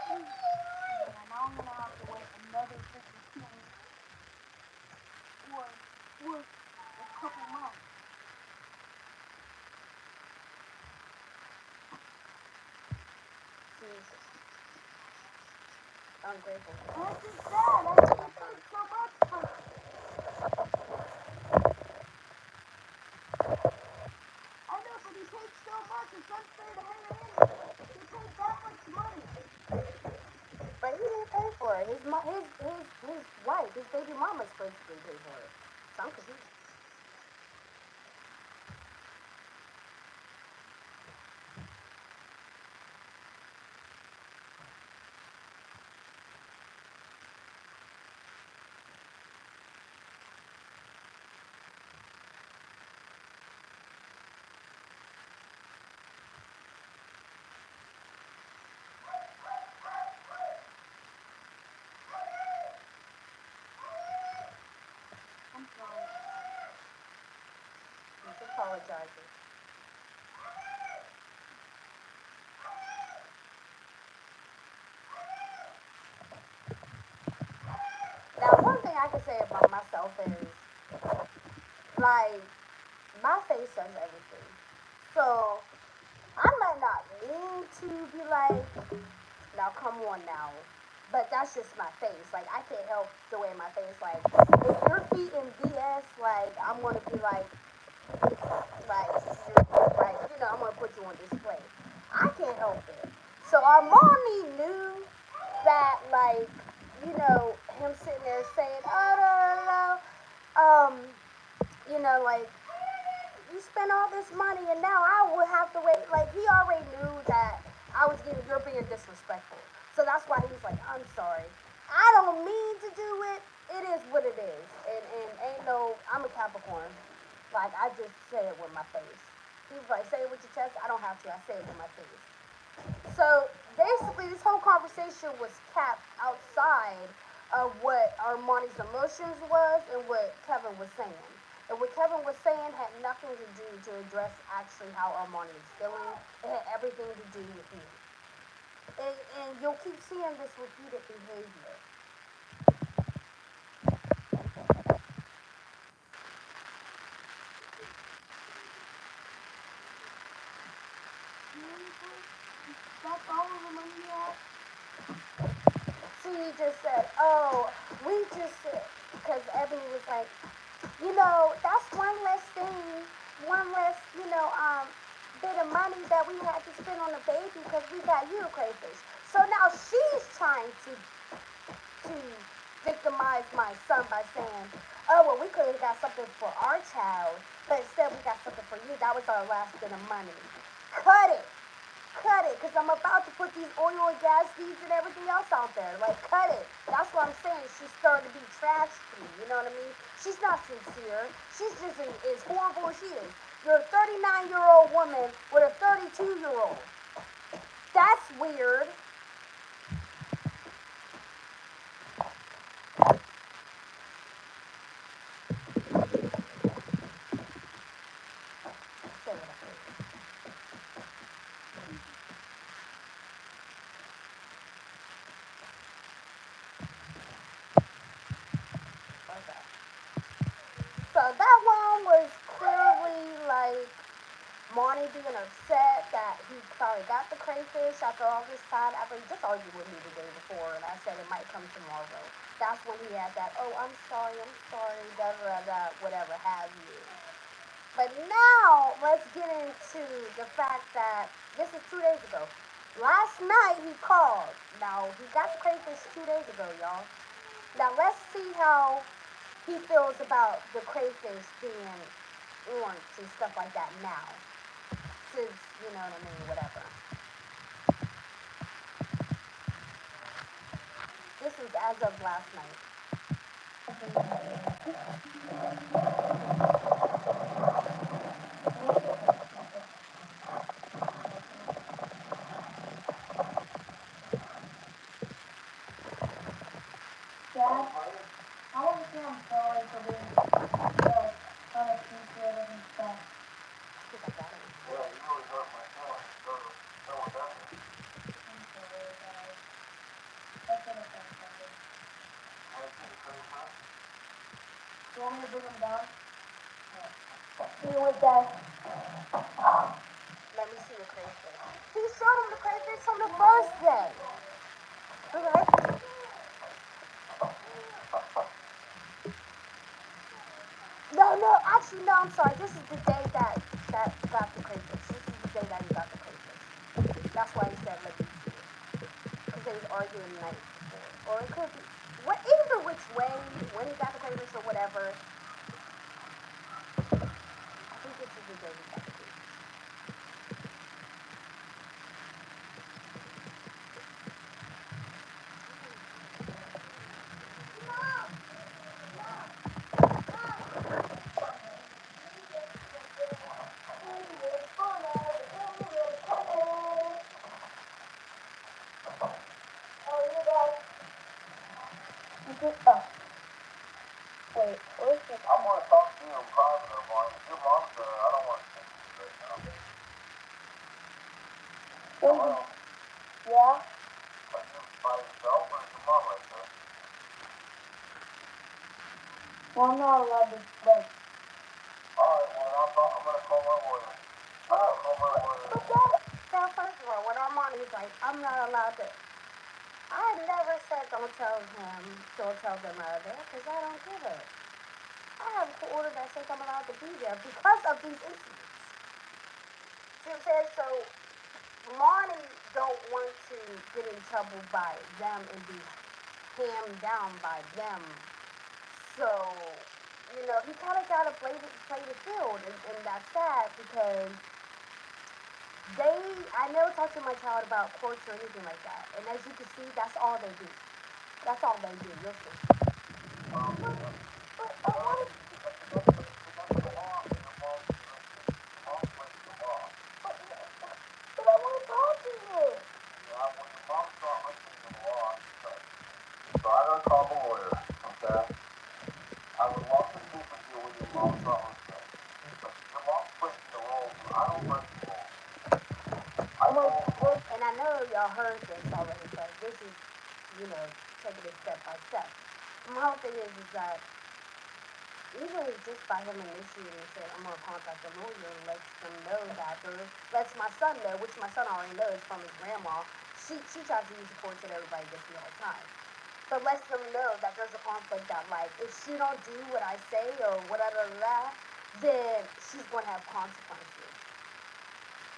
Yeah, now I'm gonna have to wait another 52 weeks or a couple months. Jesus. Ungrateful. That's just sad. I think it takes so much for. I know, but he takes so much. It's unfair to him and he paid that much money. But he didn't pay for it. His wife, his baby mama's basically paid for it. So I'm confused. I'm sorry. He's apologizing. Now, one thing I can say about myself is, like, my face does everything. So, I might not mean to be like, now come on now. But that's just my face. Like, I can't help the way my face, like, if you're feeding BS, like, I'm gonna be I'm gonna put you on display. I can't help it. So Armani knew that, like, him sitting there saying, oh, no, no, no, like, you spent all this money and now I will have to wait. Like, he already knew that you're being disrespectful. So that's why he's like, I'm sorry. I don't mean to do it. It is what it is. And ain't no, I'm a Capricorn. Like, I just say it with my face. He's like, say it with your chest. I don't have to. I say it with my face. So basically, this whole conversation was capped outside of what Armani's emotions was and what Kevin was saying. And what Kevin was saying had nothing to do to address actually how Armani is feeling. It had everything to do with me. And you'll keep seeing this repeated behavior. That's all of the money you have? See, he just said, oh, we just said, because Ebony was like, that's one less thing, one less, bit of money that we had to spend on the baby because we got you a crayfish. So now she's trying to victimize my son by saying, oh, well, we could have got something for our child, but instead we got something for you. That was our last bit of money. Cut it. Cut it, because I'm about to put these oil and gas feeds and everything else out there. Like, cut it. That's what I'm saying. She's starting to be trashy. You know what I mean? She's not sincere. She's just as horrible as she is. You're a 39-year-old woman with a 32-year-old. That's weird. Say what I think. Okay. So that one was clearly like Monty being upset that he probably got the crayfish after all this time, after he just argued with me the day before, and I said it might come tomorrow. That's when he had that, oh, I'm sorry, da da da, whatever have you. But now, let's get into the fact that this is 2 days ago. Last night he called. Now, he got the crayfish 2 days ago, y'all. Now, let's see how he feels about the crayfish being orange and stuff like that now. Since, you know what I mean, whatever. This was as of last night. Dad, I want to say I'm sorry for being like unappreciative and stuff. I think I got it. Yeah, you really hurt my feelings. So whatever. I'm sorry, guys. I should have done something. You want me to bring him down? See you with Dad. Let me see your crayfish. He showed him the crayfish on the first day. Okay. No, actually, no, I'm sorry. This is the day that got the crayfish. This is the day that he got the crayfish. That's why he said, let me see it. Because they was arguing the night before. Or it could be, either which way, when he got the crayfish or whatever. I think this is the day he got the crayfish. Oh, wait, where's your... I want to talk to you in private, Mark. If your mom's there, I don't want to speak to you right now. Hello? Yeah? Are you by yourself or is your mom right there? Well, I'm not allowed to, like... Alright, well, I'm gonna call my lawyer. I'm gonna call my lawyer. But Dad, now first of all, when Armani's like, I'm not allowed to... I never said don't tell him, don't tell them there, because I don't give a... I have a order that says I'm allowed to be there because of these incidents. See what I'm saying? So, Marty don't want to get in trouble by them and be hammed down by them. So, he kind of got to play the field, and that's sad because I never talk to my child about courts or anything like that. And as you can see, that's all they do. That's all they do. You'll see. But I want to... But I want to talk to you. Yeah, well, your mom's not listening to the law. So I gotta call the lawyer, okay? I would love to speak with you when your mom's not listening. But your mom's breaking the rules, and I don't break the rules. And I know y'all heard this already, but this is, taking it step by step. My whole thing is that even just by him initiating and saying, I'm going to contact the lawyer and lets them know that, or lets my son know, which my son already knows from his grandma, she tries to use the courts that everybody gets me all the time. But lets them know that there's a conflict that, like, if she don't do what I say or whatever that, then she's going to have consequences.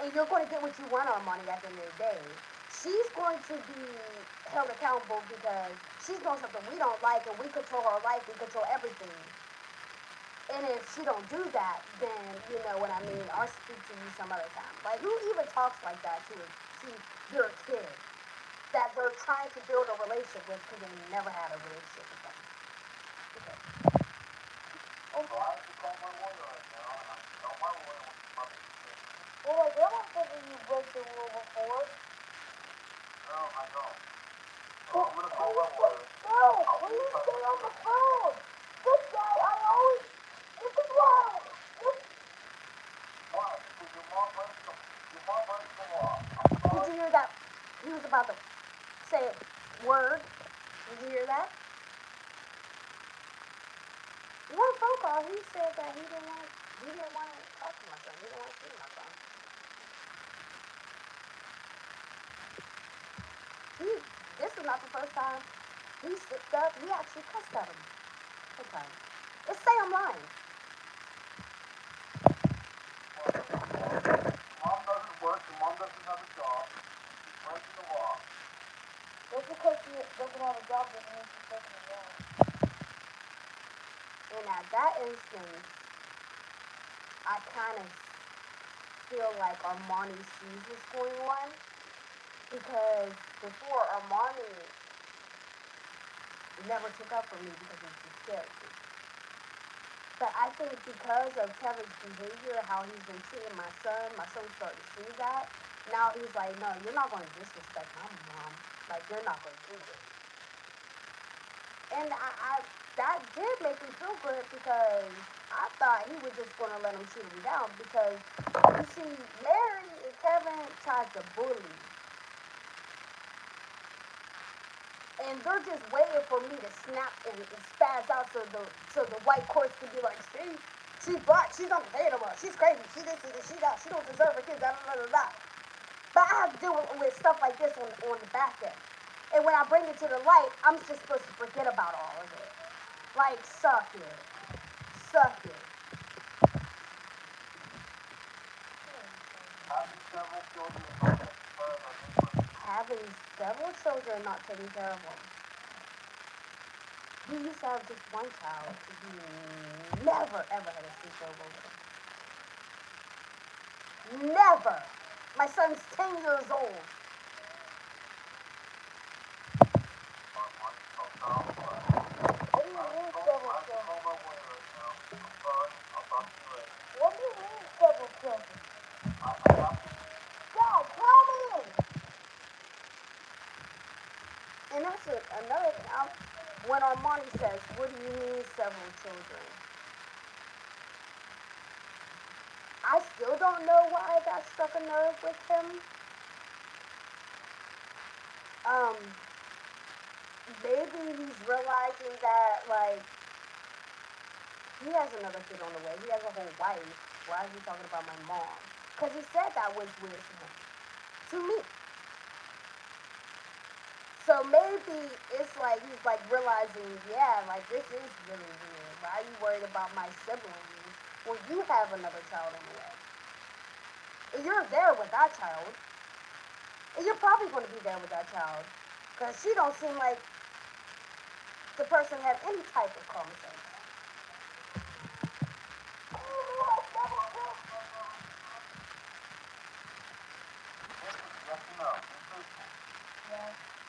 And you're going to get what you want on money at the end of the day. She's going to be held accountable because she's doing something we don't like, and we control her life, we control everything. And if she don't do that, then, you know what I mean, I'll speak to you some other time. Like, who even talks like that to your kid that they're trying to build a relationship with because they never had a relationship with them? Okay. Oh, so I have to call my lawyer right now, and I tell my lawyer what the fuck is doing. Well, my grandma said that you broke the rule before. No, I don't. So I'm gonna call my lawyer. No, please stay on the phone. This guy, this is why. Why? Because your mom breaks the law. Did you hear that? He was about to say a word. Did you hear that? One phone call, he said that he didn't want to talk to my son. He didn't want to see my son. This is not the first time he slipped up. He actually cussed at him. Okay. Let's say I'm lying. Mom doesn't work. Your mom doesn't have a job. She's breaking the law. Just because she doesn't have a job doesn't mean she's breaking the law. And at that instance, I kind of feel like Armani sees what's going on. Because before, Armani never took up for me because he was too scared to. But I think because of Kevin's behavior, how he's been treating my son's starting to see that. Now he's like, no, you're not going to disrespect my mom. Like, you're not going to do this. And that did make me feel good because I thought he was just gonna let him shoot him down because you see, Mary and Kevin tried to bully, and they're just waiting for me to snap and spaz out so the white courts can be like, see, she's black, she's unsustainable, she's crazy, she this, she that, she don't deserve her kids, da da da da. But I have to deal with stuff like this on the back end. And when I bring it to the light, I'm just supposed to forget about all of it. Like, suck it. Suck it. Having several children, not taking care of them. He used to have just one child. He never, ever had a sleepover with him. Never. My son's 10 years old. What do you mean several children? God, tell me! And that's another thing. When Armani says, what do you mean several children? I still don't know why that struck a nerve with him. Um, Maybe he's realizing that, like, he has another kid on the way. He has a whole wife. Why is he talking about my mom? Because he said that was weird to him. To me. So maybe it's like he's like realizing, yeah, like this is really weird. Why are you worried about my siblings when you have another child on the way? And you're there with that child. And you're probably going to be there with that child. Because she don't seem like the person have any type of common sense.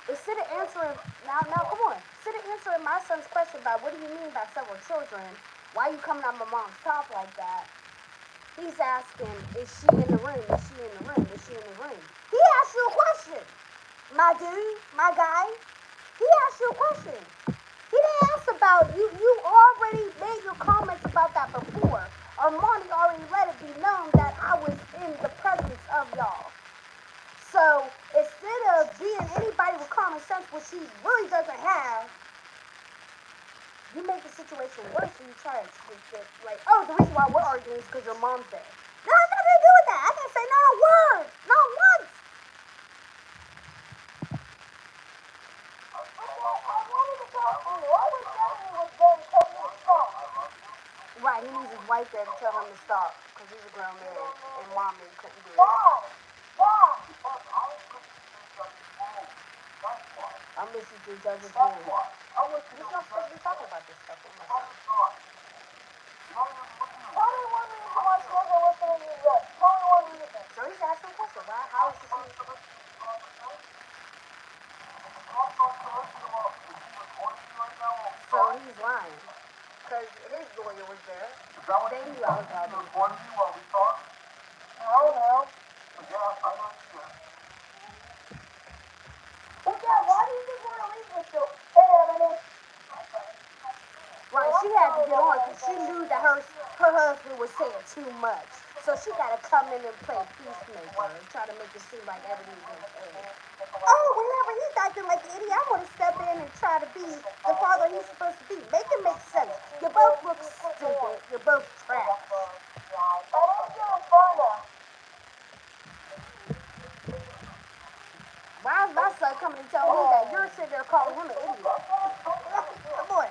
Instead of answering, now, come on. Instead of answering my son's question about what do you mean by several children, why are you coming on my mom's top like that? He's asking, is she in the room? Is she in the room? Is she in the room? He asked you a question. My dude, my guy, he asked you a question. He didn't ask about you. You already made your comments about that before. Armani already let it be known that I was in the presence of y'all. So instead of being anybody with common sense, which he really doesn't have, you make the situation worse and you try to tweak it. Like, oh, the reason why we're arguing is because your mom said. No, it's nothing to do with that. I didn't say not a word. Not once. Right, he needs his wife there to tell him to stop because he's a grown man and mommy couldn't do it. I'm listening to Judge's room. He's not supposed to be talking about this stuff with my son. So he's asking a question. Why? How is this? So he's lying because his lawyer was there. They knew I was having. I don't know. But yeah, why do you just want to leave with you? Right, she had to get on because she knew that her husband was saying too much. So she got to come in and play peacemaker and try to make it seem like everything's okay. Oh, whenever he's acting like an idiot, I want to step in and try to be the father he's supposed to be. Make it make sense. You both look stupid. You're both trash. Why is my son coming and telling me that you're sitting there calling him an idiot? Come on.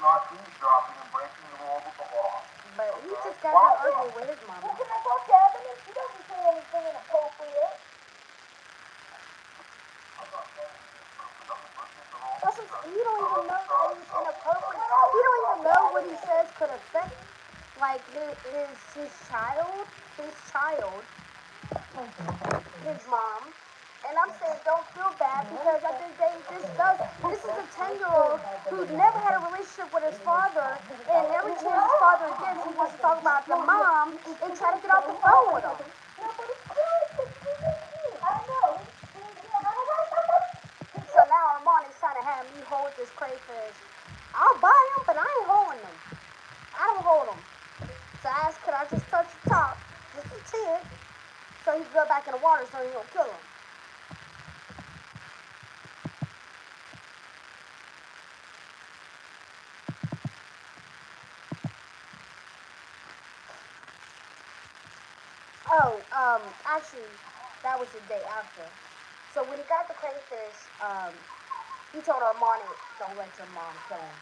Not eavesdropping and breaking the rules of the law. But he just got done arguing with his mama. Can I talk to evidence? He doesn't say anything inappropriate. You don't even know that he's inappropriate. You don't even know what he says could affect, like, his child, his mom. And I'm saying don't feel bad because at the end of the day, this is a 10-year-old who's never had a relationship with his father, and every chance his father gets, he wants to talk about the mom and try to get off the phone with him. No, but it's good. I know. asked, could I just touch the top? Just a tick. So he could go back in the water so he don't kill him. Oh, actually, that was the day after. So when he got the crayfish, he told Armani, don't let your mom kill him.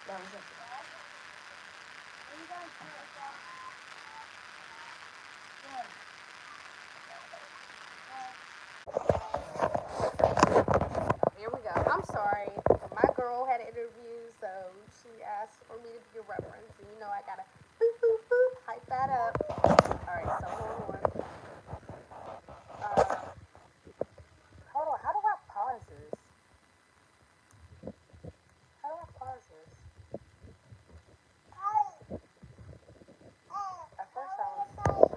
That was it. Here we go. I'm sorry. My girl had an interview, so she asked for me to be a reference. And you know I gotta boop, boop, boop, hype that up. Alright, so hold on. Uh, hold on. How do I pause this? How do I pause this? At first I was...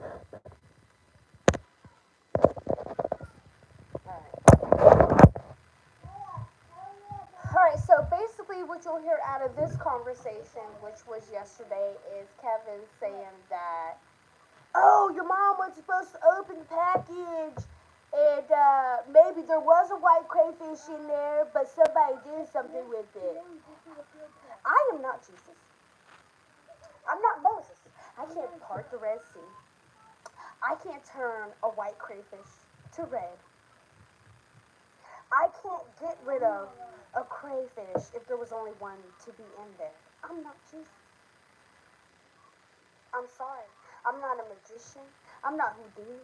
Alright, so basically what you'll hear out of this conversation, which was yesterday, is Kevin saying that, oh, your mom was supposed to open the package, and maybe there was a white crayfish in there, but somebody did something with it. I am not Jesus. I'm not Moses. I can't part the Red Sea. I can't turn a white crayfish to red. I can't get rid of a crayfish if there was only one to be in there. I'm not Jesus. I'm sorry. I'm not a magician. I'm not Houdini.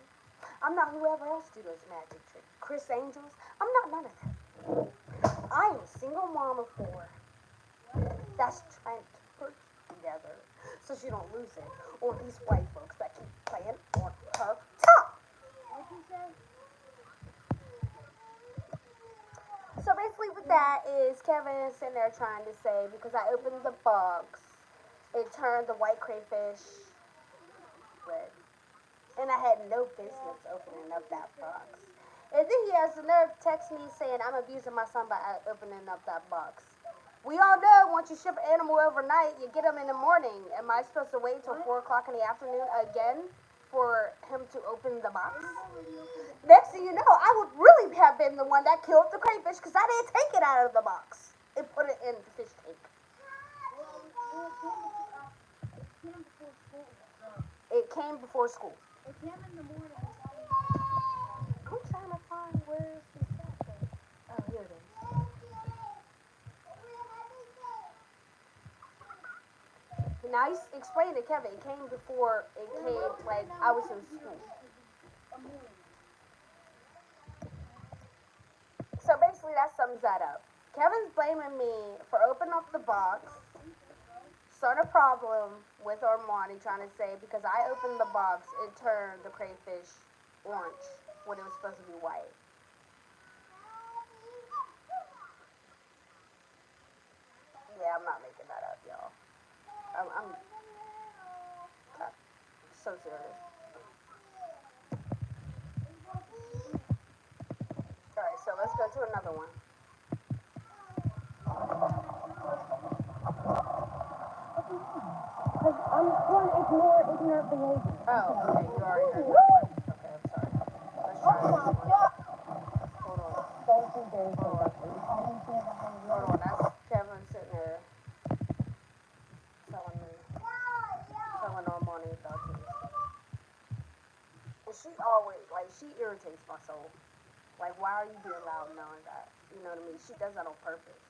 I'm not whoever else do those magic tricks. Chris Angels. I'm not none of them. I am a single mom of four that's trying to keep her together so she don't lose it on these white folks that keep playing on her top. What'd you say? So basically what that is, Kevin is sitting there trying to say, because I opened the box, it turned the white crayfish red. And I had no business opening up that box. And then he has the nerve to text me saying I'm abusing my son by opening up that box. We all know once you ship an animal overnight, you get them in the morning. Am I supposed to wait till 4 o'clock in the afternoon again for him to open the box? Next thing you know, I would really have been the one that killed the crayfish because I didn't take it out of the box and put it in the fish tank. It came before school. It came in the morning. I'm trying to find where's the second. Oh, here it is. Now he's explaining to Kevin. It came before it came, like I was in school. So basically, that sums that up. Kevin's blaming me for opening up the box, starting a problem with Armani, trying to say because I opened the box, it turned the crayfish orange when it was supposed to be white. Yeah, I'm not making that up, y'all. I'm so serious. Alright, so let's go to another one. Because I'm trying to ignore ignorant behavior. Oh, okay, you already heard that one. Okay, I'm sorry. Let's try this one. Hold on. Hold on. Hold on, that's Kevin sitting there telling me, telling Armani about this. And she always, like, she irritates my soul. Like, why are you being loud knowing that? You know what I mean? She does that on purpose.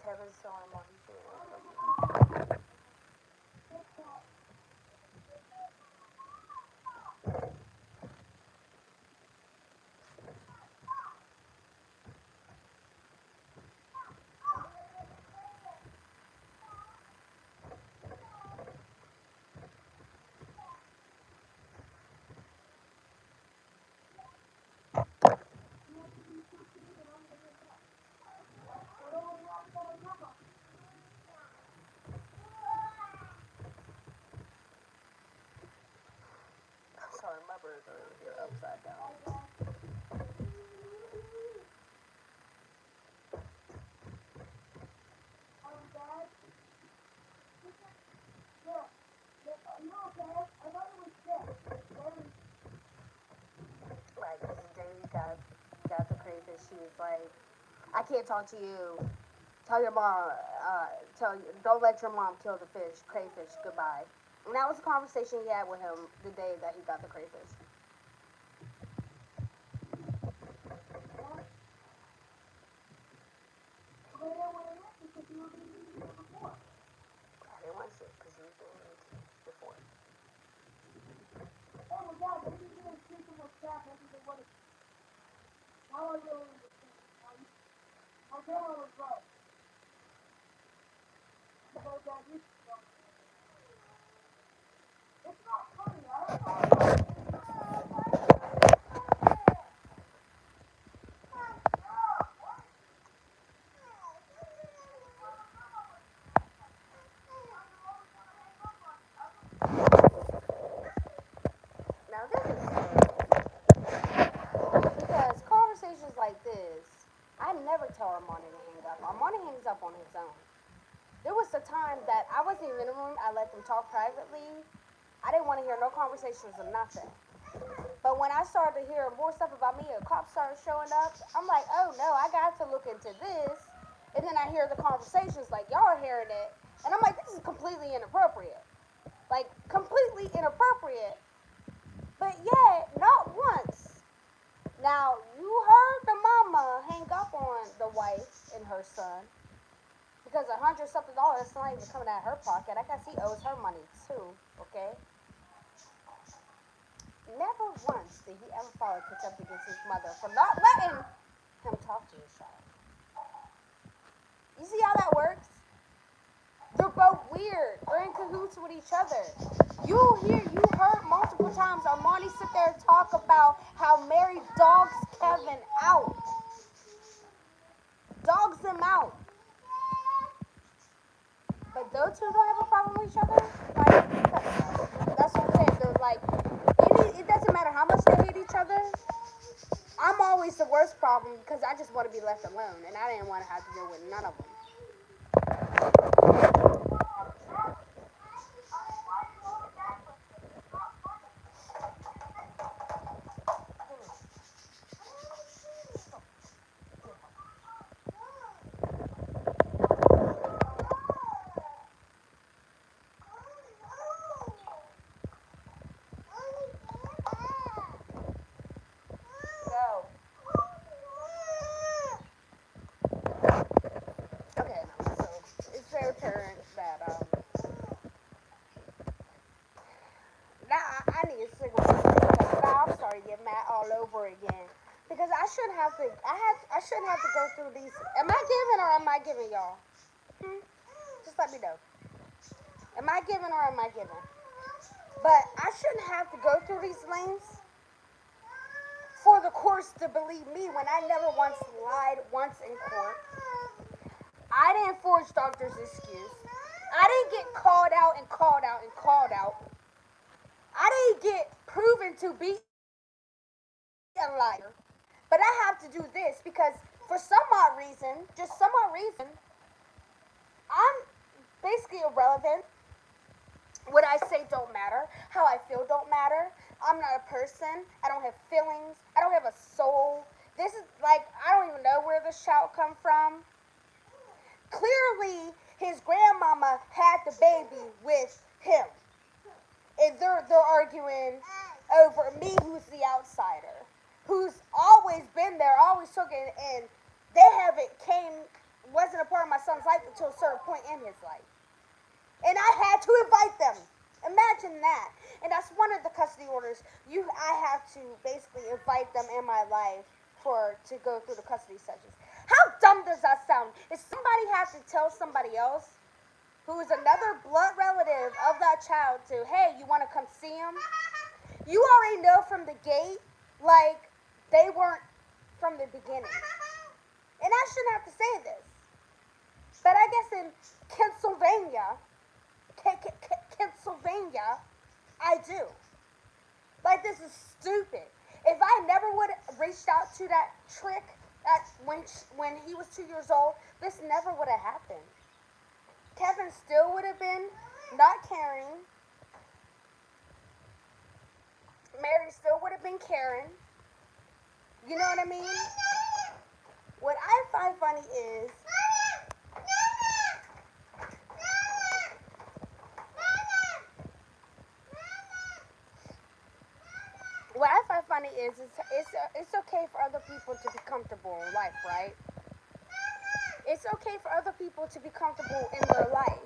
Kevin's telling what he's doing. You're upside down. Like the day got the crayfish, she was like, I can't talk to you. Tell your mom, don't let your mom kill the fish, crayfish, goodbye. And that was the conversation he had with him the day that he got the crayfish. I didn't want to because he was doing it before. Now this is because conversations like this, I never tell Armani to hang up. Armani hangs up on his own. There was a time that I wasn't even in the room. I let them talk privately. I didn't want to hear no conversations or nothing. But when I started to hear more stuff about me, and cops started showing up, I'm like, oh no, I got to look into this. And then I hear the conversations like y'all are hearing it, and I'm like, this is completely inappropriate. Like completely inappropriate. But yet, not once. Now you heard the mama hang up on the wife and her son because $100 something is not even coming out of her pocket. I guess he owes her money too. Okay. Never once did he ever file a contempt against his mother for not letting him talk to his child. You see how that works? They're both weird. They're in cahoots with each other. You heard multiple times Armani sit there and talk about how Mary dogs Kevin out. Dogs them out. But those two don't have a problem with each other? Like, that's what I'm saying. They're like, it doesn't matter how much they hate each other. I'm always the worst problem because I just want to be left alone. And I didn't want to have to deal with none of them. So, okay, so it's very apparent that now I need a cigarette because now I'm starting to get mad all over again. Because I shouldn't have to go through these. Am I giving or am I giving y'all? Just let me know. Am I giving or am I giving? But I shouldn't have to go through these lanes for the courts to believe me when I never once lied once in court. I didn't forge doctor's excuse. I didn't get called out and called out and called out. I didn't get proven to be a liar. But I have to do this because for some odd reason, just some odd reason, I'm basically irrelevant. What I say don't matter. How I feel don't matter. I'm not a person. I don't have feelings. I don't have a soul. This is like, I don't even know where this child come from. Clearly, his grandmama had the baby with him. And they're arguing over me, who's the outsider, who's always been there, always took it, and they wasn't a part of my son's life until a certain point in his life. And I had to invite them. Imagine that. And that's one of the custody orders. I have to basically invite them in my life to go through the custody sessions. How dumb does that sound? If somebody has to tell somebody else who is another blood relative of that child to, hey, you want to come see him? You already know from the gate, like, they weren't from the beginning. And I shouldn't have to say this. But I guess in Pennsylvania, I do. Like, this is stupid. If I never would have reached out to that trick at when he was 2 years old, this never would have happened. Kevin still would have been not caring. Mary still would have been caring. You know what I mean? What I find funny is what I find funny is it's okay for other people to be comfortable in life, right? It's okay for other people to be comfortable in their life,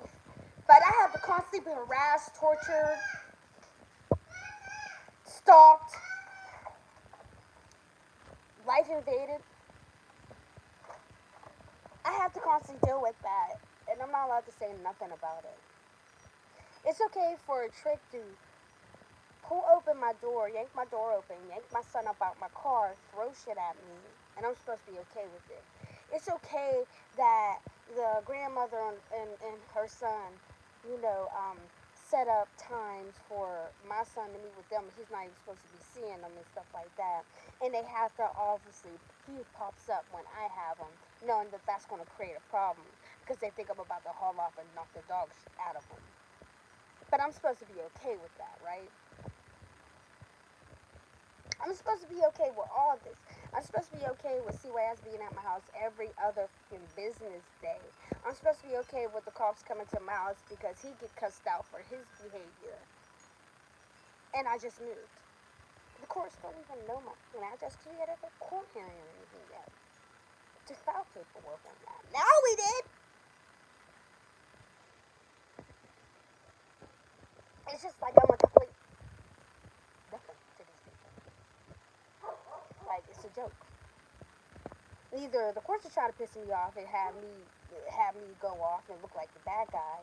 but I have to constantly be harassed, tortured, stalked, life invaded. I have to constantly deal with that, and I'm not allowed to say nothing about it. It's okay for a trick to pull open my door, yank my door open, yank my son up out my car, throw shit at me, and I'm supposed to be okay with it. It's okay that the grandmother and her son, you know, set up times for my son to meet with them. He's not even supposed to be seeing them and stuff like that. And they have to obviously, he pops up when I have him, knowing that that's going to create a problem because they think I'm about to haul off and knock the dog out of him. But I'm supposed to be okay with that, right? I'm supposed to be okay with all of this. I'm supposed to be okay with CYS being at my house every other fucking business day. I'm supposed to be okay with the cops coming to my house because he get cussed out for his behavior. And I just moved. The courts don't even know my address because we had a court hearing or anything yet. To file paperwork on that. Now we did! It's just like I'm a complete nothing to these people. Like, it's a joke. Either the courts are trying to piss me off and have me go off and look like the bad guy,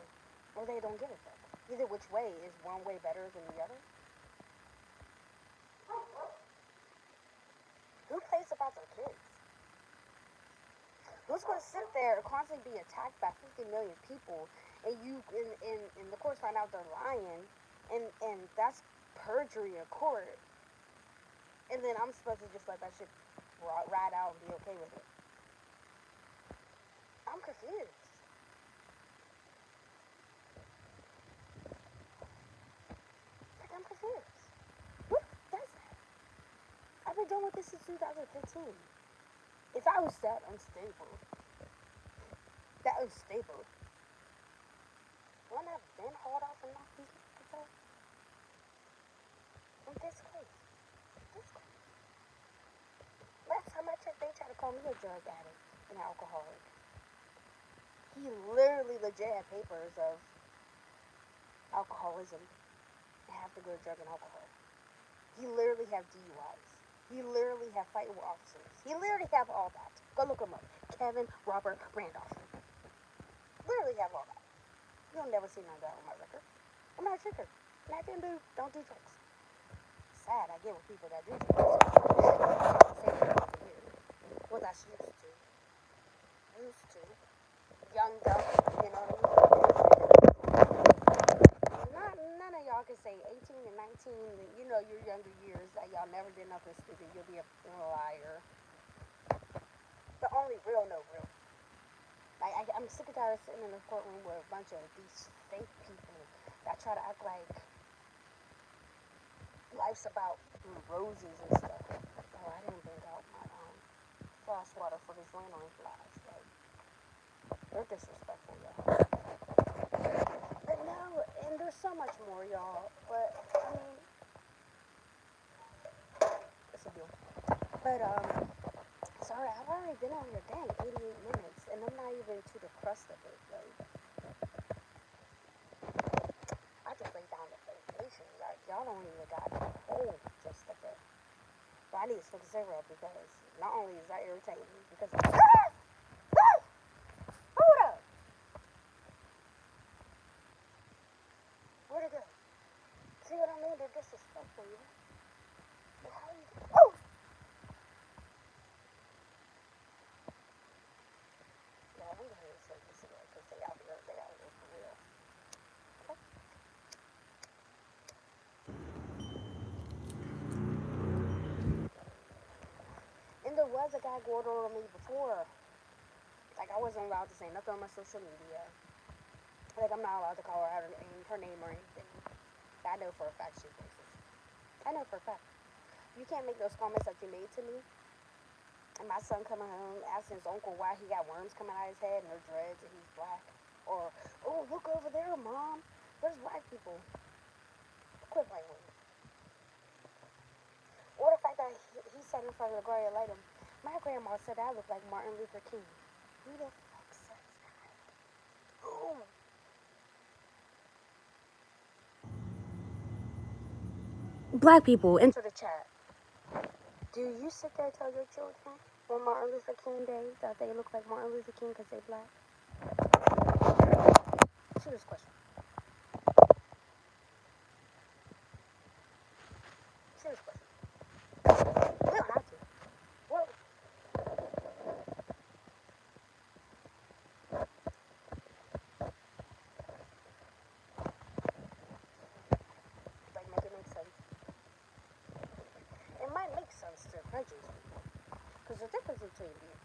or they don't give a fuck. Either which way is one way better than the other. Who plays about their kids? Who's going to sit there and constantly be attacked by 50 million people, and you and the courts find out they're lying, and that's perjury in court, and then I'm supposed to just let that shit ride out and be okay with it? I'm confused. Like, I'm confused. What does that? I've been dealing with this since 2015. If I was that unstable, wouldn't I have been hauled off and knocked these people out? I'm this close. This close. Last time I checked, they tried to call me a drug addict, an alcoholic. He literally legit had papers of alcoholism and have to go to drug and alcohol. He literally have DUIs. He literally have fighting with officers. He literally have all that. Go look him up. Kevin Robert Randolph. Literally have all that. You'll never see none of that on my record. I'm not a drinker. And I don't do drugs. Sad I get with people that do drugs. What I used to. Used to. Young, dumb, you know what I mean? None of y'all can say 18 and 19, you know, your younger years, that y'all never did nothing stupid. You'll be a liar. The only real, no real. I'm sick and tired of sitting in the courtroom with a bunch of these fake people that try to act like life's about roses and stuff. Oh, I didn't bring out my frost water for this landline flies. Like, they're disrespectful, y'all. But no, and there's so much more, y'all. But I mean, it's a deal. But sorry, I've already been on here, dang, 88 minutes, and I'm not even to the crust of it. Like, I just laid down the foundation. Like, y'all don't even got the whole gist of it. But I need to smoke a cigarette because not only is that irritating, because hold up, where'd it go? See what I mean? They're disrespectful, you know? But how you? Oh! Yeah, I'm gonna smoke a cigarette because they out here for real. Okay. dad ordered on me before. Like, I wasn't allowed to say nothing on my social media. Like, I'm not allowed to call her out her name or anything. I know for a fact she's racist. I know for a fact. You can't make those comments that you made to me. And my son coming home asking his uncle why he got worms coming out of his head and they're dreads and he's black. Or, oh, look over there, Mom. There's black people. Quit playing with me. Or the fact that he sat in front of the Gloria light him. My grandma said I look like Martin Luther King. Who the fuck says that? Who? Black people, enter the chat. Do you sit there and tell your children on Martin Luther King Day that they look like Martin Luther King because they black? Serious question. Serious question. We don't have to. Well, like, make it make sense. It might make sense to prejudice people. Because the difference between being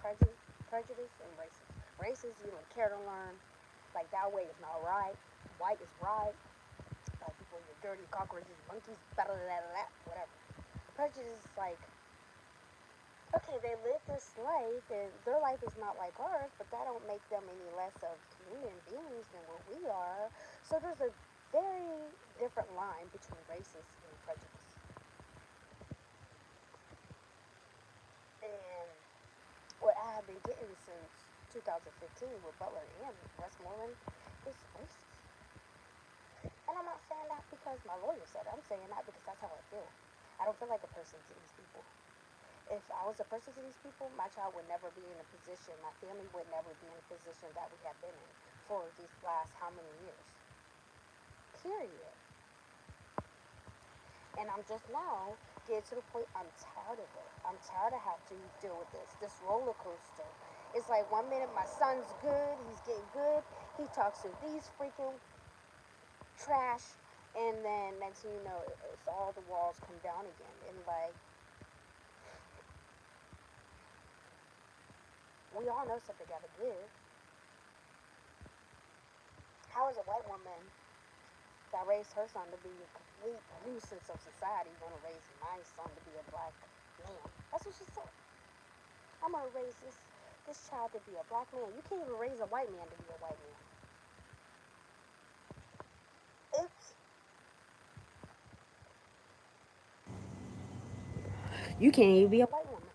prejudice and racist. Racist, you don't care to learn. Like, that way is not right. White is right. Like, people, you're dirty, cockroaches, monkeys, blah, blah, blah, blah, whatever. Prejudice is like, okay, they live this life, and their life is not like ours, but that don't make them any less of human beings than what we are. So there's a very different line between racist and prejudice. And what I have been getting since 2015 with Butler and Westmoreland is racist. And I'm not saying that because my lawyer said it. I'm saying that because that's how I feel. I don't feel like a person to these people. If I was a person to these people, my child would never be in a position, my family would never be in a position that we have been in for these last how many years. Period. And I'm just now getting to the point I'm tired of it. I'm tired of having to deal with this roller coaster. It's like one minute my son's good, he's getting good, he talks to these freaking trash, and then next thing you know, it's all the walls come down again. And like, we all know something gotta give. How is a white woman that raised her son to be a complete nuisance of society gonna raise my son to be a black man? That's what she said. I'm gonna raise this child to be a black man. You can't even raise a white man to be a white man. Oops. You can't even be a white woman.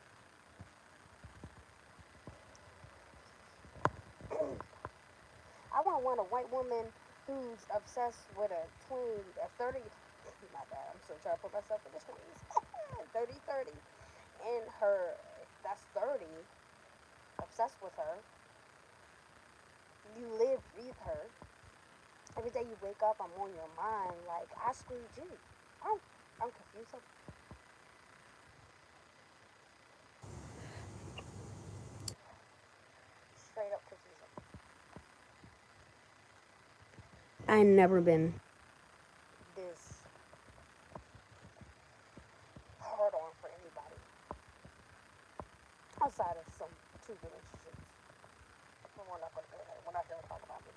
I want a white woman who's obsessed with a 30, my bad, I'm still trying to put myself in the 20s, 30, 30, and her, that's 30, obsessed with her. You live, breathe her. Every day you wake up, I'm on your mind, like, I screwed you. I'm confused. Straight up confusing. I ain't never been this hard on for anybody outside of some two relationships. But we're not going to go there. We're not going to talk about it.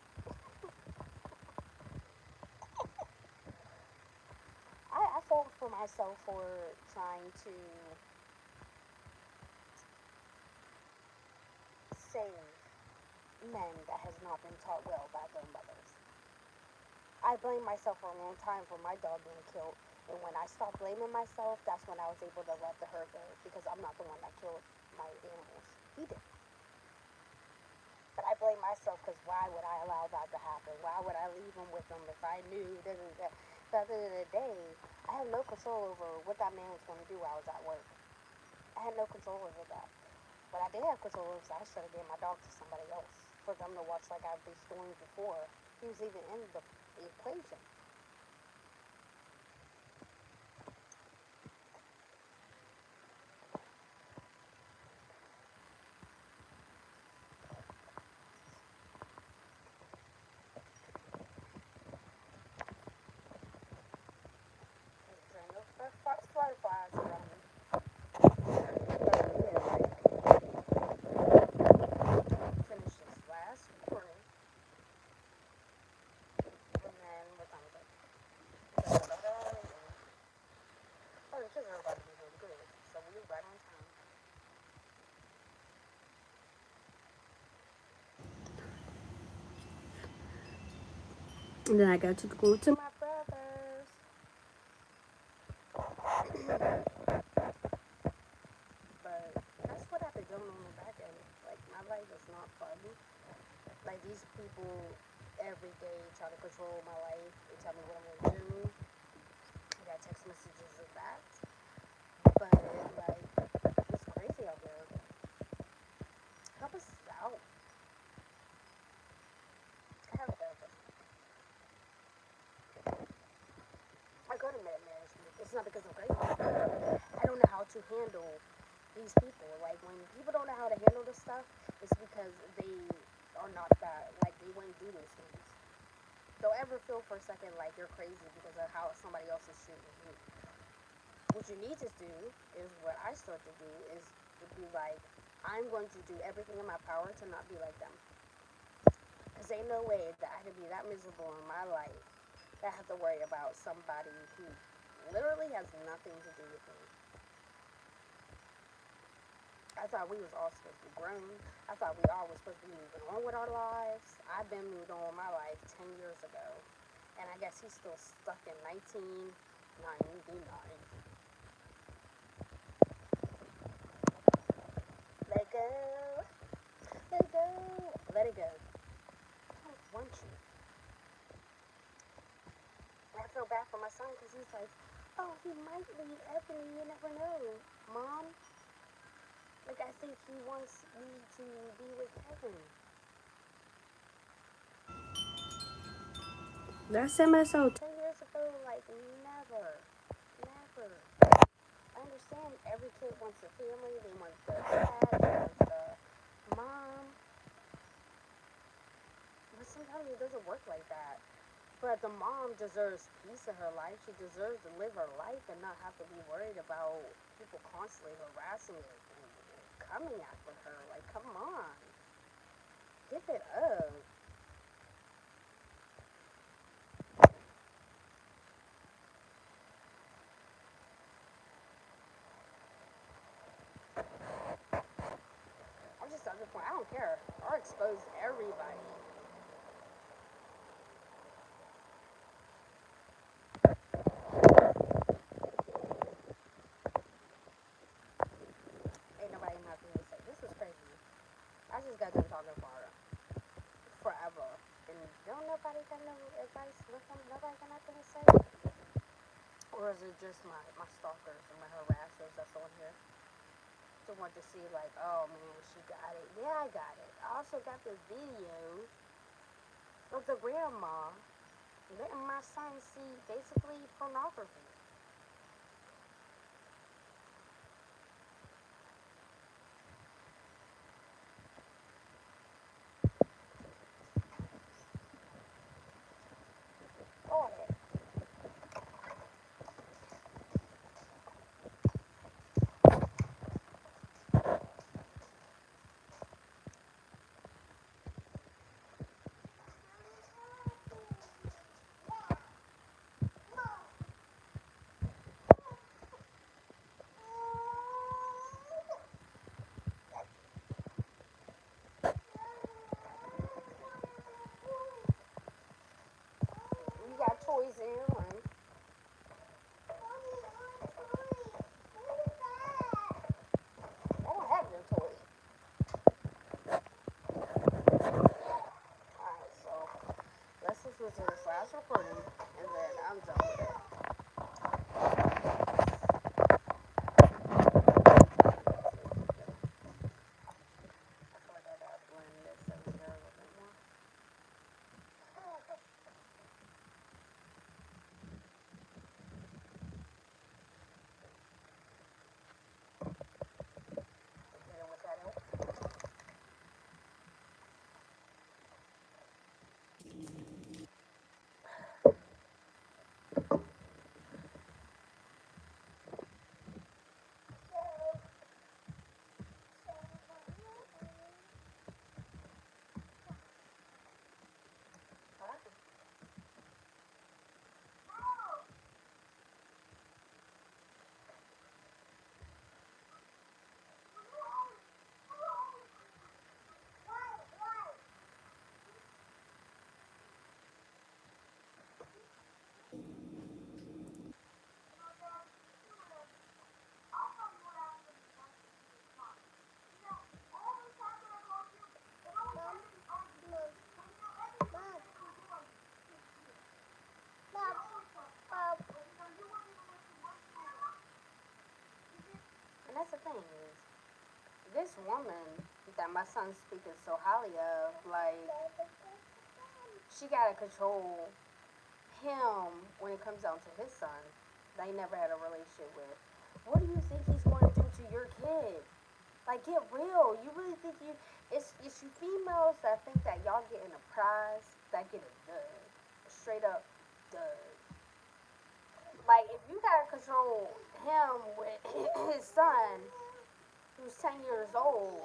I fought for myself for trying to save men that has not been taught well by their mothers. I blamed myself for a long time for my dog being killed, and when I stopped blaming myself, that's when I was able to let the hurt go, because I'm not the one that killed my animals. He did. But I blame myself because why would I allow that to happen? Why would I leave him with them if I knew that at the end of the day, I had no control over what that man was going to do while I was at work. I had no control over that. What I did have control over is I should have given my dog to somebody else for them to watch like I've been doing before. He was even in the equation. Butterflies around me. And then I go to school to my brothers. But that's what I've been doing on the back end. Like, my life is not fun. Like, these people every day try to control my life. They tell me what I'm going to do. I got text messages of that. But, like, it's crazy out there. Help us out. I have a therapist. I go to management. It's not because I'm crazy. I don't know how to handle these people. Like, when people don't know how to handle this stuff, it's because they are not that, like, they wouldn't do those things. Don't ever feel for a second like you're crazy because of how somebody else is treating you. What you need to do is what I start to do is to be like, I'm going to do everything in my power to not be like them. Because ain't no way that I could be that miserable in my life that I have to worry about somebody who literally has nothing to do with me. I thought we was all supposed to be grown. I thought we all was supposed to be moving on with our lives. I've been moved on with my life 10 years ago. And I guess he's still stuck in 1999. Let it go. Let it go. Let it go. I don't want you. And I feel bad for my son because he's like, oh, he might leave Ebony. You never know. Mom, like, I think he wants me to be with Kevin. That's MSO 10 years ago. Like, never. Never. I understand every kid wants a family. They want the dad, they want the mom. But sometimes it doesn't work like that. But the mom deserves peace in her life. She deserves to live her life and not have to be worried about people constantly harassing her and coming after her. Like, come on. Give it up. I'm just at the point, I don't care. I'll expose everybody. Ain't nobody nothing to say. This is crazy. I just got done talking for forever. And don't nobody got no advice? Nobody got nothing to say? Or is it just my stalkers and my harassers that's on here? To want to see like, oh man, she got it. Yeah, I got it. I also got this video of the grandma letting my son see basically pornography. On it. woman that my son's speaking so highly of, like, she gotta control him when it comes down to his son that he never had a relationship with. What do you think he's going to do to your kid? Like, get real. You really think you? It's you females that think that y'all getting a prize that get a dud, a straight up dud. Like, if you gotta control him with his son, who's 10 years old,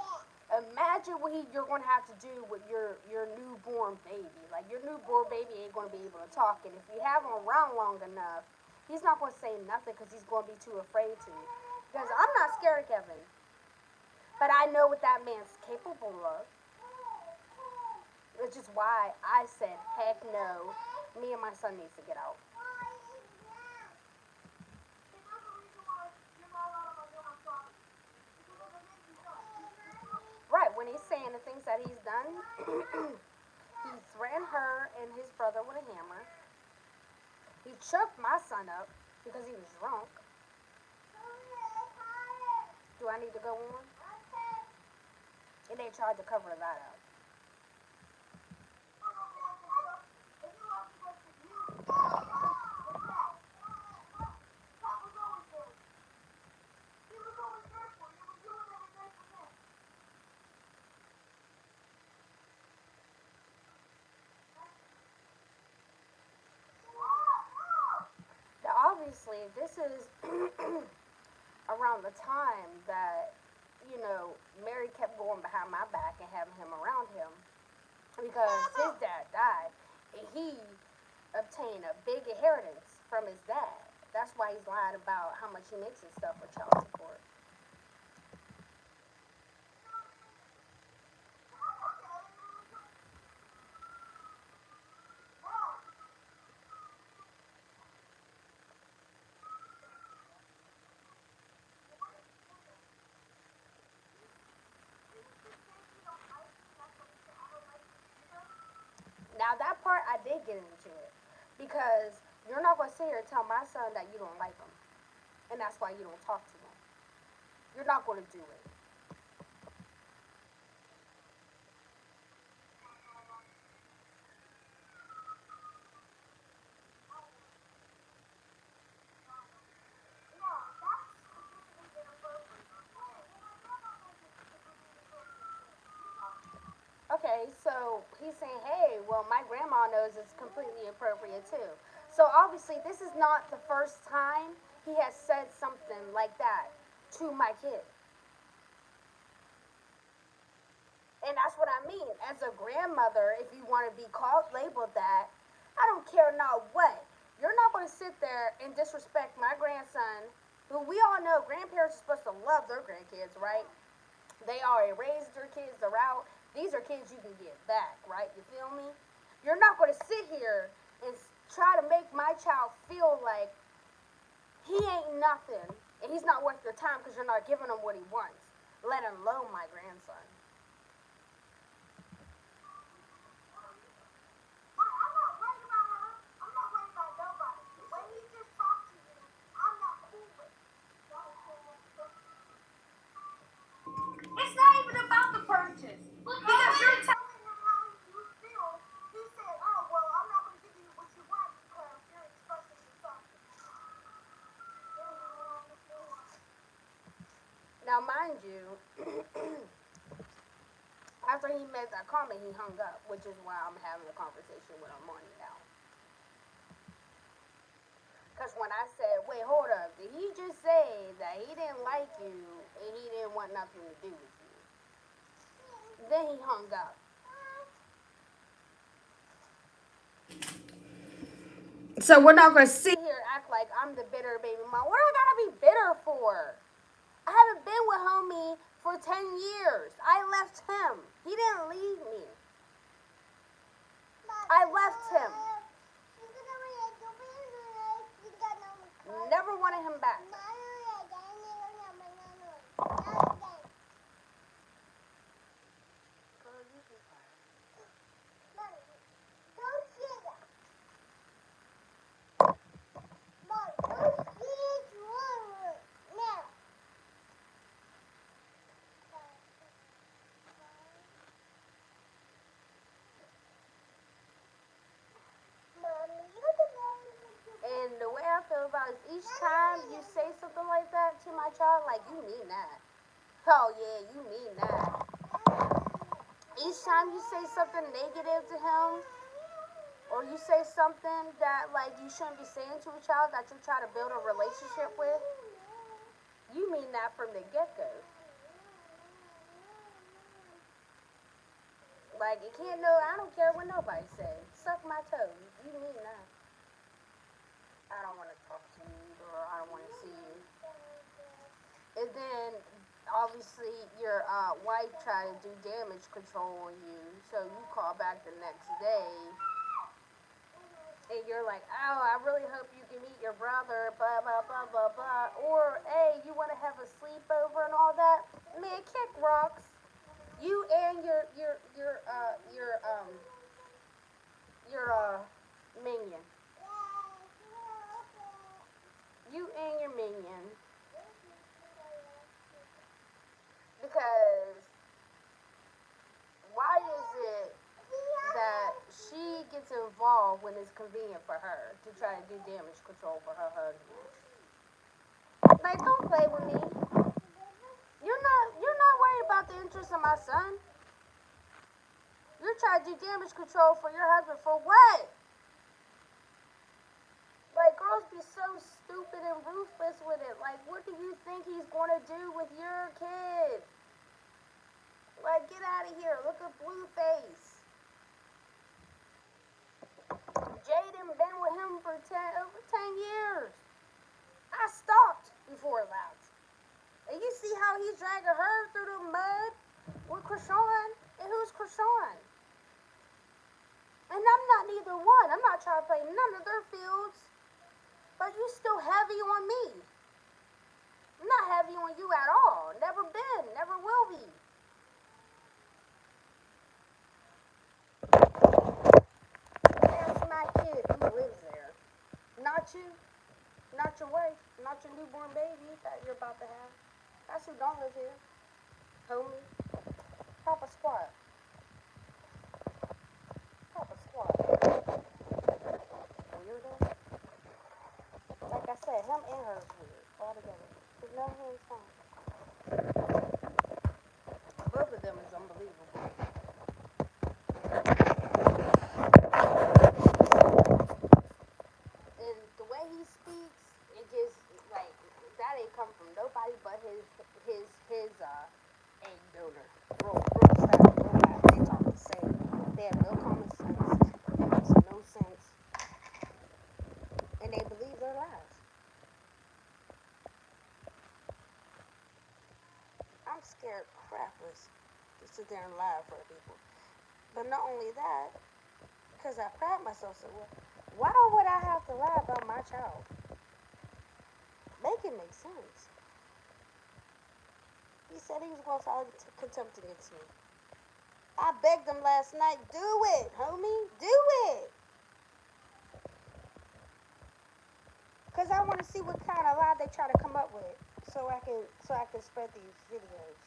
imagine what you're going to have to do with your newborn baby. Like, your newborn baby ain't going to be able to talk, and if you have him around long enough, he's not going to say nothing because he's going to be too afraid to. Because I'm not scared of Kevin, but I know what that man's capable of. Which is why I said, heck no, me and my son needs to get out. Right, when he's saying the things that he's done, he threatened her and his brother with a hammer. He choked my son up because he was drunk. Do I need to go on? And they tried to cover that up. Now, obviously, this is around the time that, Mary kept going behind my back and having him around him because his dad died and he obtained a big inheritance from his dad. That's why he's lying about how much he makes and stuff for child support. Now, that part I did get into it because you're not going to sit here and tell my son that you don't like him and that's why you don't talk to him. You're not going to do it. Okay, so he's saying, hey, well, my grandma knows it's completely appropriate too. So obviously, this is not the first time he has said something like that to my kid. And that's what I mean. As a grandmother, if you want to be called, labeled that, I don't care not what. You're not going to sit there and disrespect my grandson, who we all know grandparents are supposed to love their grandkids, right? They already raised their kids, they're out. These are kids you can get back, right? You feel me? You're not going to sit here and try to make my child feel like he ain't nothing and he's not worth your time because you're not giving him what he wants, let alone my grandson. It's not even about the purchase. Because you're telling him how you feel. He said, oh, well, I'm not going to give you what you want because you're expressing yourself. Now, mind you, after he made that comment, he hung up, which is why I'm having a conversation with Armani now. Because when I said, wait, hold up, did he just say that he didn't like you and he didn't want nothing to do with you? Then he hung up. So we're not going to sit here and act like I'm the bitter baby mom. What do I got to be bitter for? I haven't been with homie for 10 years. I left him. He didn't leave me. I left him. Never wanted him back. like you mean that. Oh yeah, you mean that. Each time you say something negative to him, or you say something that like you shouldn't be saying to a child that you try to build a relationship with, you mean that from the get-go. Like you can't know. I don't care what nobody say. Suck my toes. You mean that. I don't want to talk to you, or I don't want to see you. And then obviously your wife tried to do damage control on you, so you call back the next day and you're like, oh, I really hope you can meet your brother, blah blah blah blah blah. Or hey, you want to have a sleepover and all that? Man, kick rocks. You and your minion. You and your minion. Because why is it that she gets involved when it's convenient for her to try to do damage control for her husband? Like, don't play with me. You're not worried about the interests of my son. You're trying to do damage control for your husband for what? Like, girls be so stupid and ruthless with it. Like, what do you think he's gonna do with your kid? Like, get out of here. Look at Blueface. Jaden been with him for over 10 years. I stopped before it left. And you see how he's dragging her through the mud with Krishan? And who's Krishan? And I'm not neither one. I'm not trying to play none of their fields. But you still heavy on me. I'm not heavy on you at all. Never been. Never will be. There's my kid who lives there. Not you. Not your wife. Not your newborn baby that you're about to have. That's who don't live here. Homie. Papa squat. Papa squat. Weirdo. Like I said, him and her is weird. All together. There's no hands fine. Both of them is unbelievable. And the way he speaks, it just like that ain't come from nobody but his egg donor. Real style, real life. They talk the same. They have no common sense. It makes no sense. And they believe their lies. I'm scared crapless to sit there and lie for people. But not only that, because I pride myself so well, why would I have to lie about my child? Make it make sense. He said he was going to file contempt against me. I begged him last night, do it, homie, do it. Because I want to see what kind of lie they try to come up with so I can spread these videos.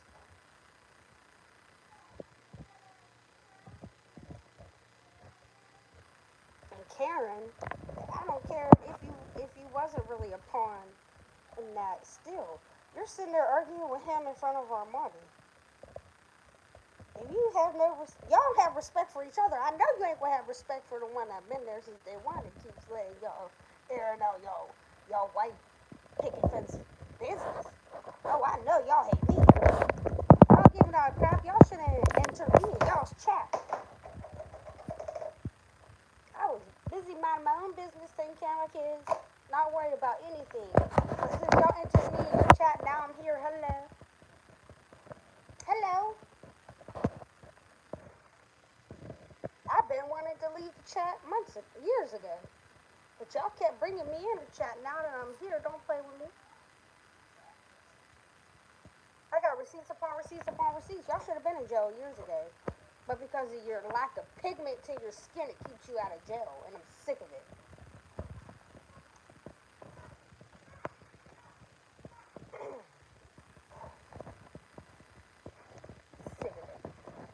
And Karen, I don't care if you wasn't really a pawn in that still. You're sitting there arguing with him in front of Armani. And you have y'all don't have respect for each other. I know you ain't gonna have respect for the one that been there since day one and keeps letting y'all airing out y'all white picket fence business. Oh, I know y'all hate me. Y'all giving out crap. Y'all shouldn't intervene. Y'all's chat. I was busy minding my own business, taking care of my kids, not worried about anything. But since y'all intervened in your chat, now I'm here. Hello. Hello. I've been wanting to leave the chat years ago. But y'all kept bringing me in the chat. Now that I'm here, don't play with me. I got receipts upon receipts upon receipts. Y'all should have been in jail years ago. But because of your lack of pigment to your skin, it keeps you out of jail. And I'm sick of it. Sick of it.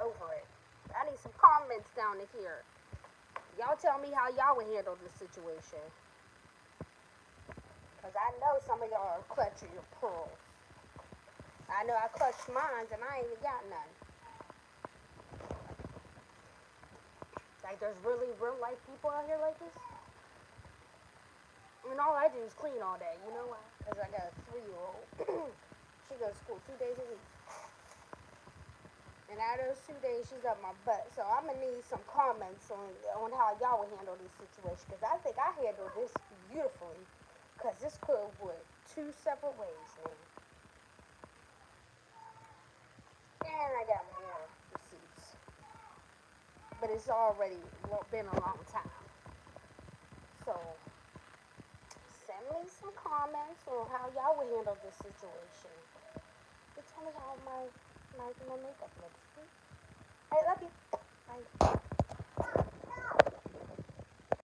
Over it. I need some comments down to here. Y'all tell me how y'all would handle this situation. Because I know some of y'all are clutching your pearls. I know I clutched mine and I ain't even got none. Like, there's really real life people out here like this. And all I do is clean all day. You know why? Because I got a 3-year-old. She goes to school 2 days a week. And out of those 2 days, she's up my butt. So I'm going to need some comments on how y'all would handle this situation. Because I think I handled this beautifully. Because this could have went 2 separate ways, man. And I got more receipts. But it's already been a long time. So send me some comments on how y'all would handle this situation. And tell me how my makeup looks. I love you. Bye.